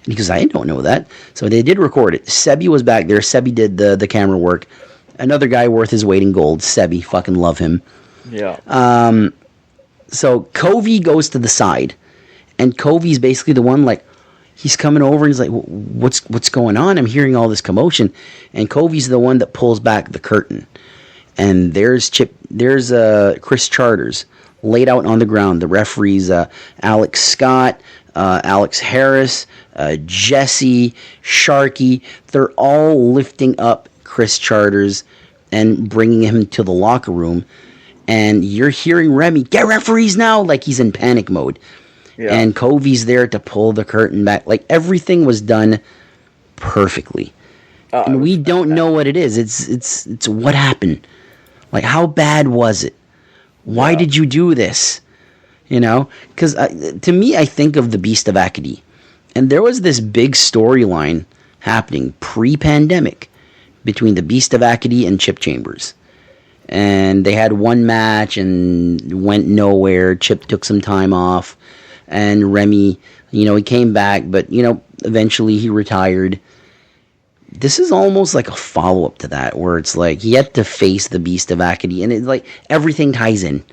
Speaker 1: And he goes, I don't know that. So they did record it. Sebi was back there. Sebi did the camera work. Another guy worth his weight in gold. Sebi, fucking love him.
Speaker 3: Yeah.
Speaker 1: So Covey goes to the side, and Covey's basically the one, like, he's coming over and he's like, what's going on? I'm hearing all this commotion. And Covey's the one that pulls back the curtain. And there's Chris Charters laid out on the ground. The referees, Alex Scott, Alex Harris, Jesse, Sharky, they're all lifting up Chris Charters and bringing him to the locker room. And you're hearing Remy, get referees now, like he's in panic mode. Yeah. And Covey's there to pull the curtain back. Like, everything was done perfectly. And we don't know what it is. It's what happened. Like, how bad was it? Why did you do this? You know? Because to me, I think of the Beast of Acadie. And there was this big storyline happening pre-pandemic between the Beast of Acadie and Chip Chambers. And they had one match and went nowhere. Chip took some time off. And Remy, he came back, but, eventually he retired. This is almost like a follow-up to that, where it's like he had to face the Beast of Acadie, and it's like everything ties in.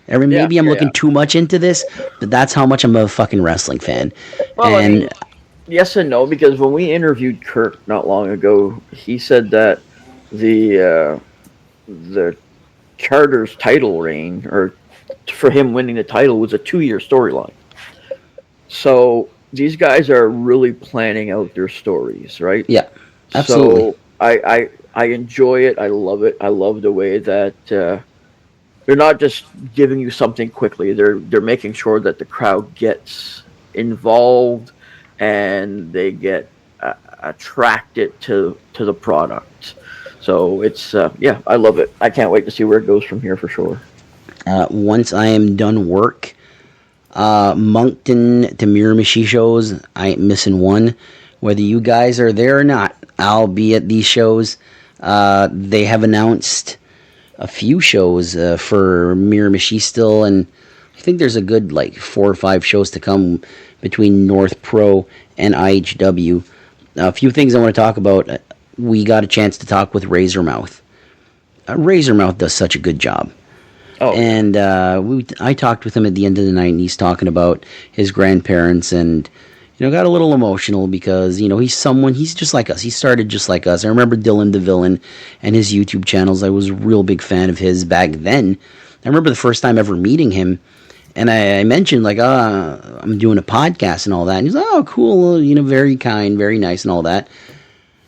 Speaker 1: Maybe I'm looking too much into this, but that's how much I'm a fucking wrestling fan.
Speaker 3: Well, yes and no, because when we interviewed Kirk not long ago, he said that the Charters title reign, or for him winning the title, was a 2-year storyline. So these guys are really planning out their stories, right?
Speaker 1: Yeah, absolutely.
Speaker 3: So I enjoy it. I love it. I love the way that they're not just giving you something quickly. They're making sure that the crowd gets involved and they get attracted to the product. So it's I love it. I can't wait to see where it goes from here for sure.
Speaker 1: Once I am done work, Moncton to Miramichi shows, I ain't missing one. Whether you guys are there or not, I'll be at these shows. They have announced a few shows for Miramichi still, and I think there's a good 4 or 5 shows to come between North Pro and IHW. A few things I want to talk about. We got a chance to talk with Razormouth. Razormouth does such a good job. Oh. And I talked with him at the end of the night, and he's talking about his grandparents and got a little emotional because, he's just like us. He started just like us. I remember Dylan the Villain and his YouTube channels. I was a real big fan of his back then. I remember the first time ever meeting him, and I mentioned, like, I'm doing a podcast and all that. And he's like, oh, cool, very kind, very nice and all that.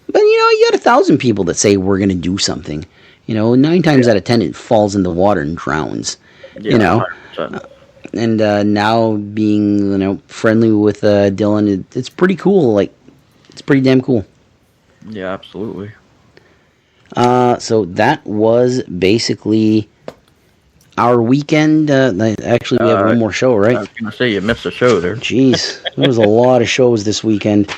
Speaker 1: But, you got 1,000 people that say we're going to do something. 9 times out of 10, it falls in the water and drowns.
Speaker 3: Yeah, 100%.
Speaker 1: And now being, friendly with Dylan, it's pretty cool. Like, it's pretty damn cool.
Speaker 3: Yeah, absolutely.
Speaker 1: So that was basically our weekend. Actually, we have one more show, right?
Speaker 3: I was going to say, you missed a show there.
Speaker 1: Jeez, there was a lot of shows this weekend.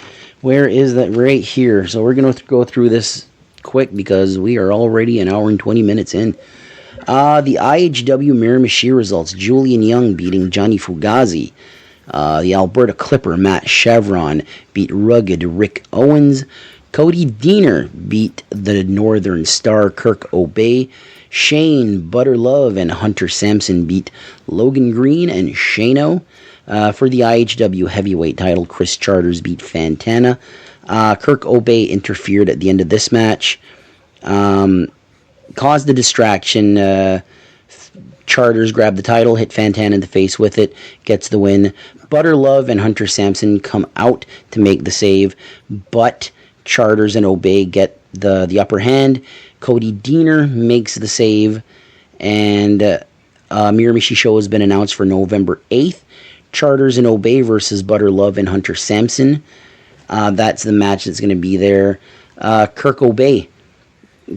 Speaker 1: Where is that? Right here. So we're going to go through this quick because we are already an hour and 20 minutes in. The IHW Miramichi results. Julian Young beating Johnny Fugazi. The Alberta Clipper Matt Chevron beat Rugged Rick Owens. Cody Diener beat the Northern Star Kirk Obey. Shane Butterlove and Hunter Sampson beat Logan Green and Shano. For the IHW heavyweight title, Chris Charters beat Fantana. Kirk Obey interfered at the end of this match. Caused the distraction. Charters grabbed the title, hit Fantana in the face with it, gets the win. Butterlove and Hunter Sampson come out to make the save, but Charters and Obey get the upper hand. Cody Diener makes the save, and Miramichi show has been announced for November 8th. Charters and Obey versus Butterlove and Hunter Sampson. That's the match that's going to be there. Kirk Obey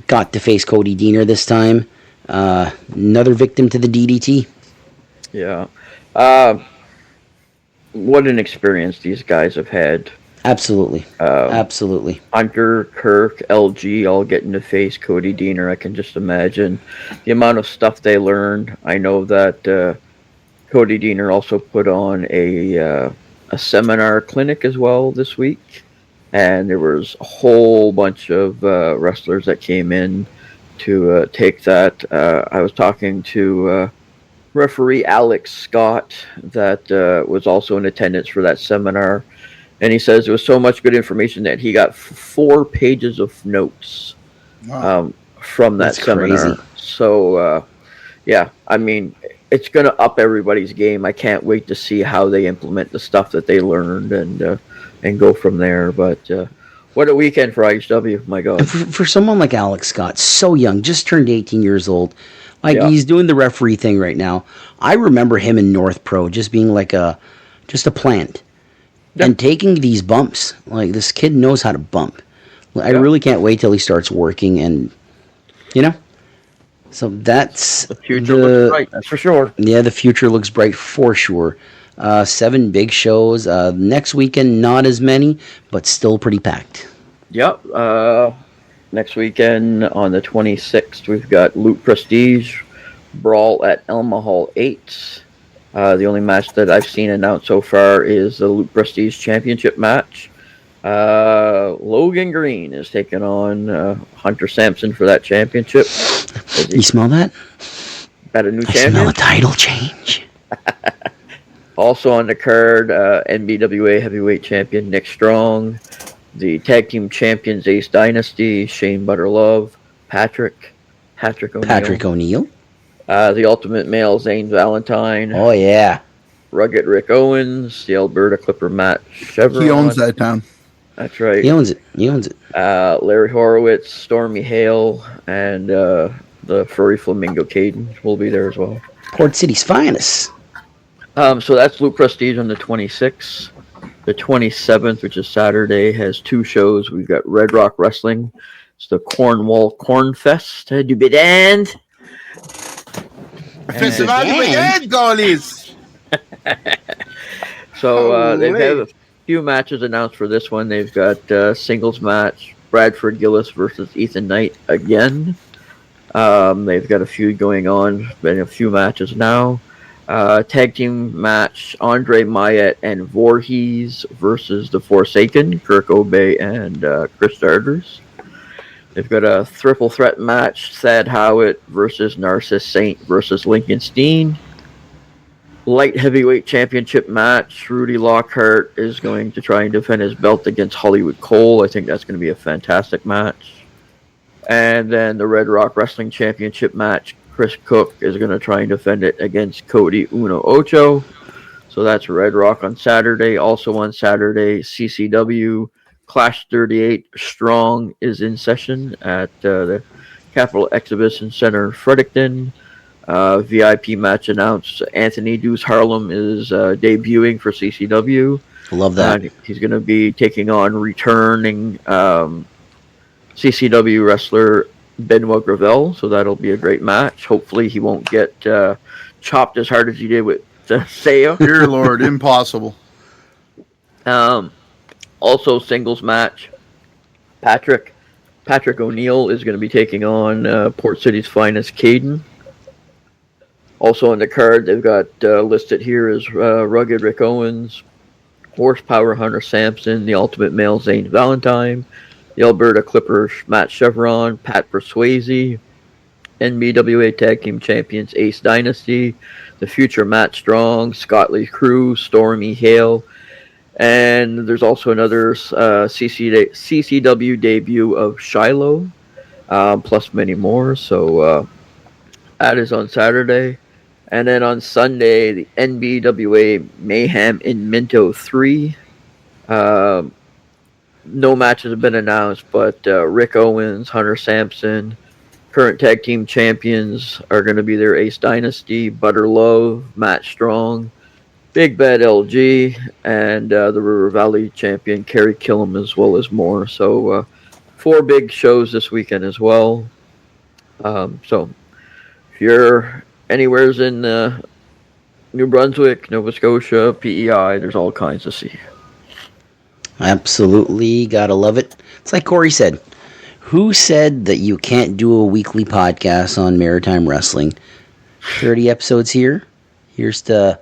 Speaker 1: got to face Cody Diener this time. Another victim to the DDT.
Speaker 3: Yeah. What an experience these guys have had.
Speaker 1: Absolutely. Absolutely.
Speaker 3: Hunter, Kirk, LG all getting to face Cody Diener. I can just imagine the amount of stuff they learned. I know that Cody Diener also put on a seminar clinic as well this week. And there was a whole bunch of wrestlers that came in to take that. I was talking to referee Alex Scott that was also in attendance for that seminar. And he says there was so much good information that he got 4 pages of notes from that seminar. Crazy. So, yeah, I mean, it's going to up everybody's game. I can't wait to see how they implement the stuff that they learned and go from there. But what a weekend for IHW, my God.
Speaker 1: For someone like Alex Scott, so young, just turned 18 years old. He's doing the referee thing right now. I remember him in North Pro just being like just a plant. Yep. And taking these bumps. Like, this kid knows how to bump. I really can't wait till he starts working and, So that's
Speaker 3: the future looks bright, that's for sure.
Speaker 1: Yeah, the future looks bright for sure. 7 big shows. Next weekend, not as many, but still pretty packed.
Speaker 3: Yep. Next weekend on the 26th, we've got Loot Prestige, Brawl at Elma Hall 8. The only match that I've seen announced so far is the Loot Prestige Championship match. Logan Green is taking on Hunter Sampson for that championship.
Speaker 1: You smell that?
Speaker 3: Got a new
Speaker 1: I
Speaker 3: champion?
Speaker 1: smell a title change.
Speaker 3: Also on the card, NBWA Heavyweight Champion Nick Strong, the Tag Team Champions Ace Dynasty, Shane Butterlove, Patrick O'Neill. The Ultimate Male Zane Valentine.
Speaker 1: Oh, yeah.
Speaker 3: Rugged Rick Owens, the Alberta Clipper Matt Chevron.
Speaker 2: He owns that town.
Speaker 3: That's right.
Speaker 1: He owns it.
Speaker 3: Larry Horowitz, Stormy Hale, and the Furry Flamingo Caden will be there as well.
Speaker 1: Port City's finest.
Speaker 3: So that's Loot Prestige on the 26th. The 27th, which is Saturday, has 2 shows. We've got Red Rock Wrestling. It's the Cornwall Corn Fest. Du Bidand.
Speaker 2: Festival du Bidand, goalies!
Speaker 3: So they've had a few matches announced for this one. They've got a singles match, Bradford Gillis versus Ethan Knight again. They've got a feud going on, been a few matches now. Tag team match, Andre Mayet and Voorhees versus the Forsaken, Kirk Obey and Chris Starters. They've got a triple threat match, Thad Howitt versus Narcissus Saint versus Lincoln Steen. light heavyweight championship match. Rudy Lockhart is going to try and defend his belt against Hollywood Cole. I think that's going to be a fantastic match. And then the Red Rock Wrestling Championship match, Chris Cook is going to try and defend it against Cody Uno Ocho. So that's Red Rock on Saturday. Also on Saturday, CCW Clash 38 Strong is in session at the Capital Exhibition Center, Fredericton. VIP match announced. Anthony Deuce Harlem is debuting for CCW.
Speaker 1: Love that.
Speaker 3: He's going to be taking on returning CCW wrestler Benoit Gravel, so that'll be a great match. Hopefully he won't get chopped as hard as he did with Seiya.
Speaker 2: Dear Lord, impossible.
Speaker 3: Also singles match. Patrick O'Neill is going to be taking on Port City's finest Caden. Also on the card, they've got listed here is Rugged Rick Owens, Horsepower Hunter Sampson, the Ultimate Male Zane Valentine, the Alberta Clippers Matt Chevron, Pat Persuasi, NBWA Tag Team Champions Ace Dynasty, the future Matt Strong, Scott Lee Cruz, Stormy Hale, and there's also another CCW debut of Shiloh, plus many more. So that is on Saturday. And then on Sunday, the NBWA Mayhem in Minto 3. No matches have been announced, but Rick Owens, Hunter Sampson, current tag team champions are going to be there. Ace Dynasty, Butter Love, Matt Strong, Big Bad LG, and the River Valley champion, Kerry Killam, as well as more. So 4 big shows this weekend as well. So if you're anywheres in New Brunswick, Nova Scotia, PEI, there's all kinds to see.
Speaker 1: Absolutely, gotta love it. It's like Corey said. Who said that you can't do a weekly podcast on maritime wrestling? 30 episodes here. Here's to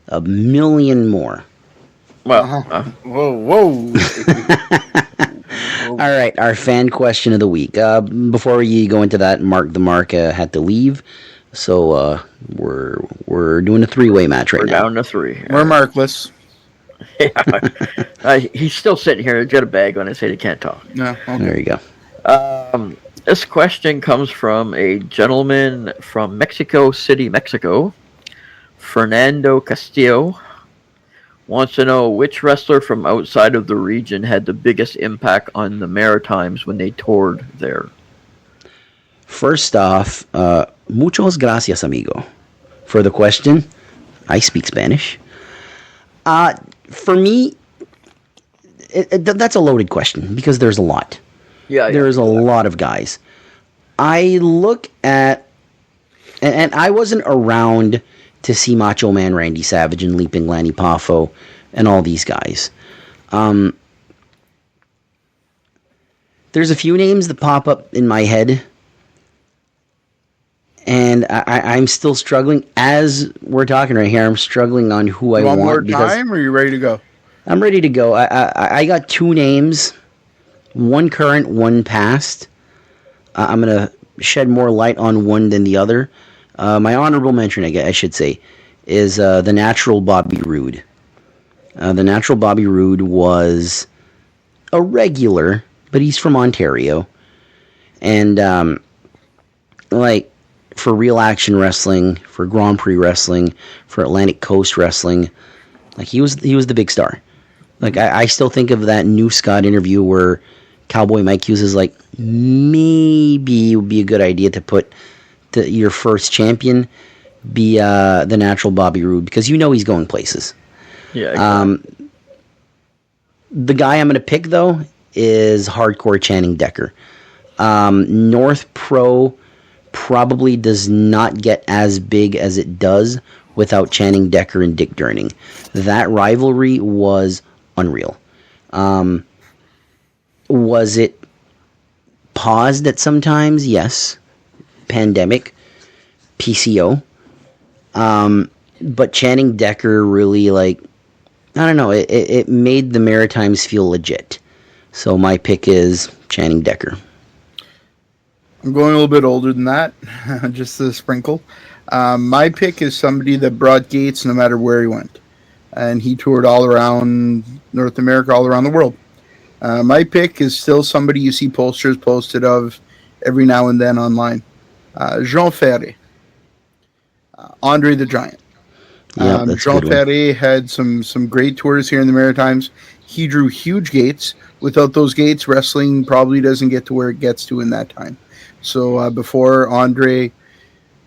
Speaker 1: a million more.
Speaker 3: Well,
Speaker 2: Whoa.
Speaker 1: All right, our fan question of the week. Before we go into that, Mark the Mark had to leave. So we're doing a 3-way match right now.
Speaker 3: We're down to 3.
Speaker 2: We're markless.
Speaker 3: Yeah, he's still sitting here. He's got a bag on his head. He can't talk.
Speaker 2: No, okay.
Speaker 1: There you go.
Speaker 3: This question comes from a gentleman from Mexico City, Mexico. Fernando Castillo wants to know which wrestler from outside of the region had the biggest impact on the Maritimes when they toured there.
Speaker 1: First off, muchas gracias, amigo, for the question. I speak Spanish. For me, that's a loaded question because there's a lot.
Speaker 3: Yeah.
Speaker 1: There's a lot of guys. I look at, and I wasn't around to see Macho Man Randy Savage and Leaping Lanny Poffo and all these guys. There's a few names that pop up in my head, and I'm still struggling. As we're talking right here, I'm struggling on who I want.
Speaker 2: One more time, or are you ready to go?
Speaker 1: I'm ready to go. I got 2 names, one current, one past. I'm going to shed more light on one than the other. My honorable mention, I should say, is the Natural Bobby Roode. The Natural Bobby Roode was a regular, but he's from Ontario. And, for Real Action Wrestling, for Grand Prix Wrestling, for Atlantic Coast Wrestling, he was the big star. I still think of that New Scott interview where Cowboy Mike Hughes is like, maybe it would be a good idea to put your first champion be the Natural Bobby Roode, because he's going places.
Speaker 3: Yeah. Exactly.
Speaker 1: The guy I'm going to pick, though, is Hardcore Channing Decker. North Pro probably does not get as big as it does without Channing Decker and Dick Durning. That rivalry was unreal. Was it paused at some times? Yes. Pandemic. PCO. But Channing Decker really, I don't know, it made the Maritimes feel legit. So my pick is Channing Decker.
Speaker 2: I'm going a little bit older than that, just a sprinkle. My pick is somebody that brought Gates no matter where he went. And he toured all around North America, all around the world. My pick is still somebody you see posters posted of every now and then online. Jean Ferré. Andre the Giant. Jean Ferré had some great tours here in the Maritimes. He drew huge gates. Without those gates, wrestling probably doesn't get to where it gets to in that time. So before Andre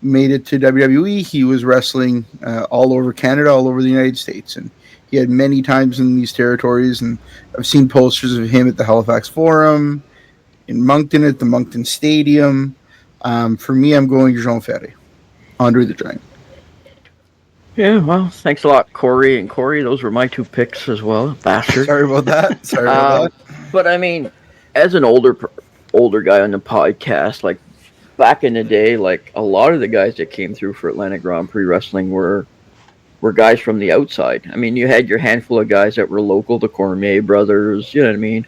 Speaker 2: made it to WWE, he was wrestling all over Canada, all over the United States. And he had many times in these territories. And I've seen posters of him at the Halifax Forum, in Moncton at the Moncton Stadium. For me, I'm going Jean Ferré. Andre the Giant.
Speaker 3: Yeah, well, thanks a lot, Corey. And Corey, those were my two picks as well. Bastard.
Speaker 2: Sorry about that.
Speaker 3: But I mean, as an older guy on the podcast, like back in the day, like a lot of the guys that came through for Atlantic Grand Prix Wrestling were guys from the outside. I mean, you had your handful of guys that were local, the Cormier brothers, you know what I mean?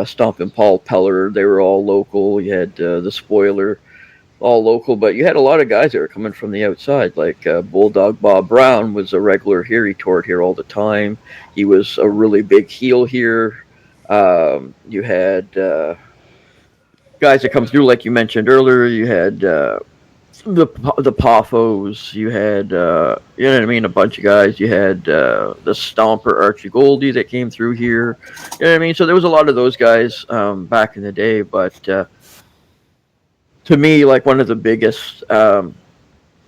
Speaker 3: Stomp and Paul Peller, they were all local. You had the Spoiler, all local, but you had a lot of guys that were coming from the outside, like Bulldog Bob Brown was a regular here. He toured here all the time. He was a really big heel here. You had guys that come through, like you mentioned earlier. You had the Poffos. You had, you know what I mean, a bunch of guys. You had the Stomper Archie Goldie that came through here. You know what I mean? So there was a lot of those guys back in the day, but to me, like one of the biggest,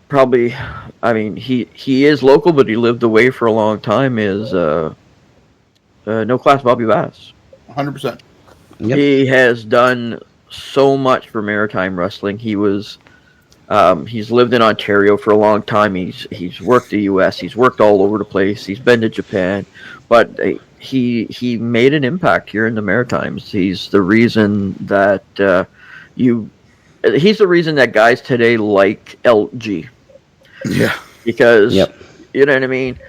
Speaker 3: probably, I mean, he is local, but he lived away for a long time, is No Class Bobby Bass.
Speaker 2: 100%.
Speaker 1: Yep.
Speaker 3: He has done so much for maritime wrestling. He was, he's lived in Ontario for a long time. He's worked the U.S. He's worked all over the place. He's been to Japan, but he made an impact here in the Maritimes. He's the reason that he's the reason that guys today like LG.
Speaker 2: Yeah.
Speaker 3: Because, you know what I mean?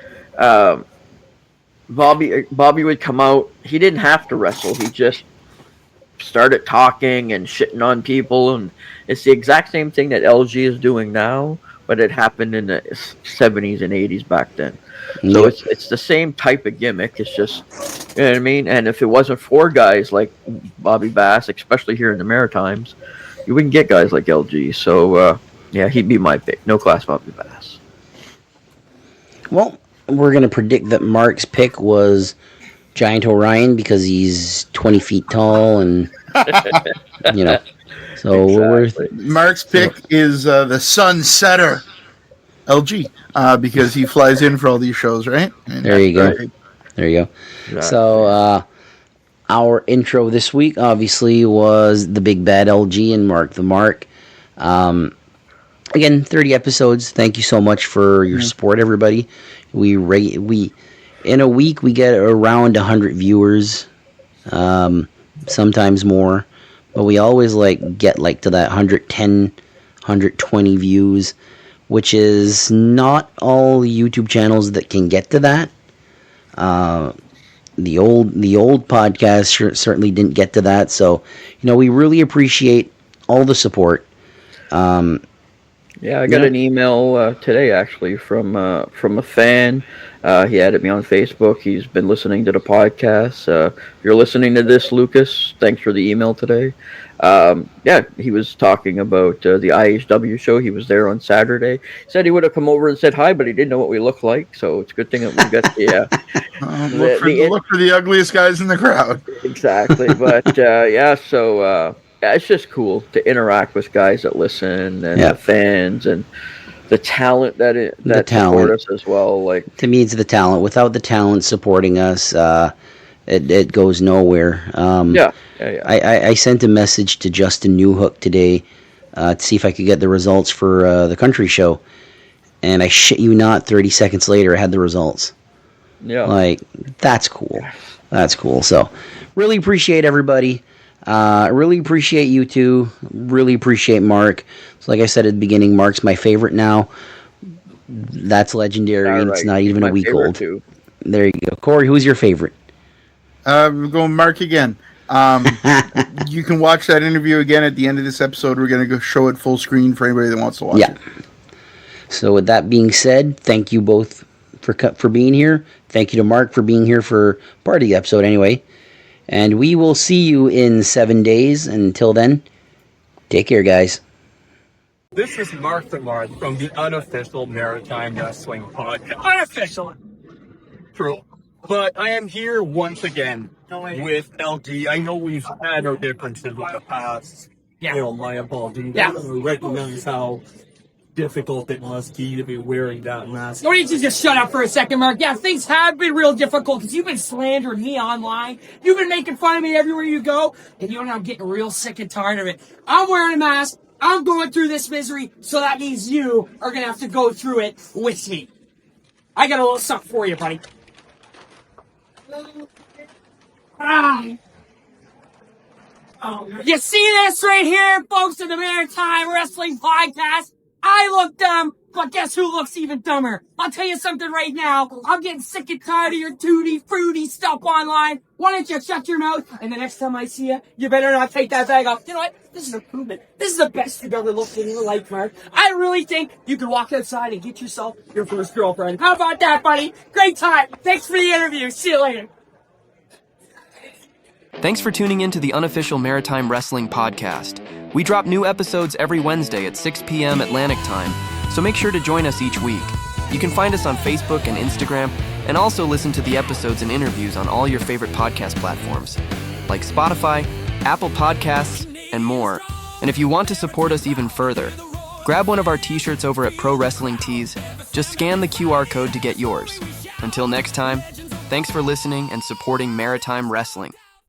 Speaker 3: Bobby would come out. He didn't have to wrestle. He just started talking and shitting on people. And it's the exact same thing that LG is doing now, but it happened in the 70s and 80s back then. So it's the same type of gimmick. It's just, you know what I mean? And if it wasn't for guys like Bobby Bass, especially here in the Maritimes, you wouldn't get guys like LG. So, yeah, he'd be my pick. No Class Bobby Bass.
Speaker 1: Well, we're going to predict that Mark's pick was Giant Orion because he's 20 feet tall and, you know. So
Speaker 3: Exactly.
Speaker 2: Mark's pick is the Sunsetter LG because he flies in for all these shows, right?
Speaker 1: There you go. There you go.
Speaker 3: Exactly.
Speaker 1: So, our intro this week, obviously, was the Big Bad LG and Mark the Mark. Again, 30 episodes. Thank you so much for your support, everybody. We in a week we get around 100 viewers, sometimes more, but we always get to that 110, 120 views, which is not all YouTube channels that can get to that. The old podcast certainly didn't get to that, so we really appreciate all the support.
Speaker 3: Yeah, I got an email today actually from a fan. He added me on Facebook. He's been listening to the podcast. If you're listening to this, Lucas, thanks for the email today. Yeah, he was talking about the IHW show. He was there on Saturday. He said he would have come over and said hi, but he didn't know what we looked like. So it's a good thing that we got
Speaker 2: look for the ugliest guys in the crowd.
Speaker 3: Exactly, but yeah, so. Yeah, it's just cool to interact with guys that listen and the fans and the talent that support us as well. Like,
Speaker 1: to me, it's the talent. Without the talent supporting us, it goes nowhere. I sent a message to Justin Newhook today to see if I could get the results for the country show, and I shit you not, 30 seconds later, I had the results. Yeah, that's cool. That's cool. So, really appreciate everybody. Really appreciate you two. Really appreciate Mark. So like I said at the beginning, Mark's my favorite now. That's legendary, and it's not even a week old. Too. There you go. Corey, who's your favorite?
Speaker 2: We're going Mark again. You can watch that interview again at the end of this episode. We're going to go show it full screen for anybody that wants to watch it.
Speaker 1: So with that being said, thank you both for being here. Thank you to Mark for being here for part of the episode anyway. And we will see you in 7 days. Until then, take care, guys.
Speaker 6: This is Mark the Mark from the Unofficial Maritime Wrestling Podcast.
Speaker 5: Unofficial.
Speaker 6: True. But I am here once again with LG. I know we've had our differences in the past.
Speaker 5: Yeah.
Speaker 6: You know, my apologies.
Speaker 5: Yeah.
Speaker 6: I recognize how difficult it must be to be wearing that mask.
Speaker 5: Why don't you just shut up for a second, Mark? Yeah, things have been real difficult because you've been slandering me online. You've been making fun of me everywhere you go. And you know I'm getting real sick and tired of it. I'm wearing a mask. I'm going through this misery. So that means you are going to have to go through it with me. I got a little something for you, buddy. You see this right here, folks, in the Maritime Wrestling Podcast? I look dumb, but guess who looks even dumber? I'll tell you something right now. I'm getting sick and tired of your tutti fruity stuff online. Why don't you shut your mouth? And the next time I see you, you better not take that bag off. You know what? This is improvement. This is the best you've ever looked in your life, Mark. I really think you could walk outside and get yourself your first girlfriend. How about that, buddy? Great time. Thanks for the interview. See you later.
Speaker 7: Thanks for tuning in to the Unofficial Maritime Wrestling Podcast. We drop new episodes every Wednesday at 6 p.m. Atlantic Time, so make sure to join us each week. You can find us on Facebook and Instagram, and also listen to the episodes and interviews on all your favorite podcast platforms, like Spotify, Apple Podcasts, and more. And if you want to support us even further, grab one of our t-shirts over at Pro Wrestling Tees. Just scan the QR code to get yours. Until next time, thanks for listening and supporting Maritime Wrestling.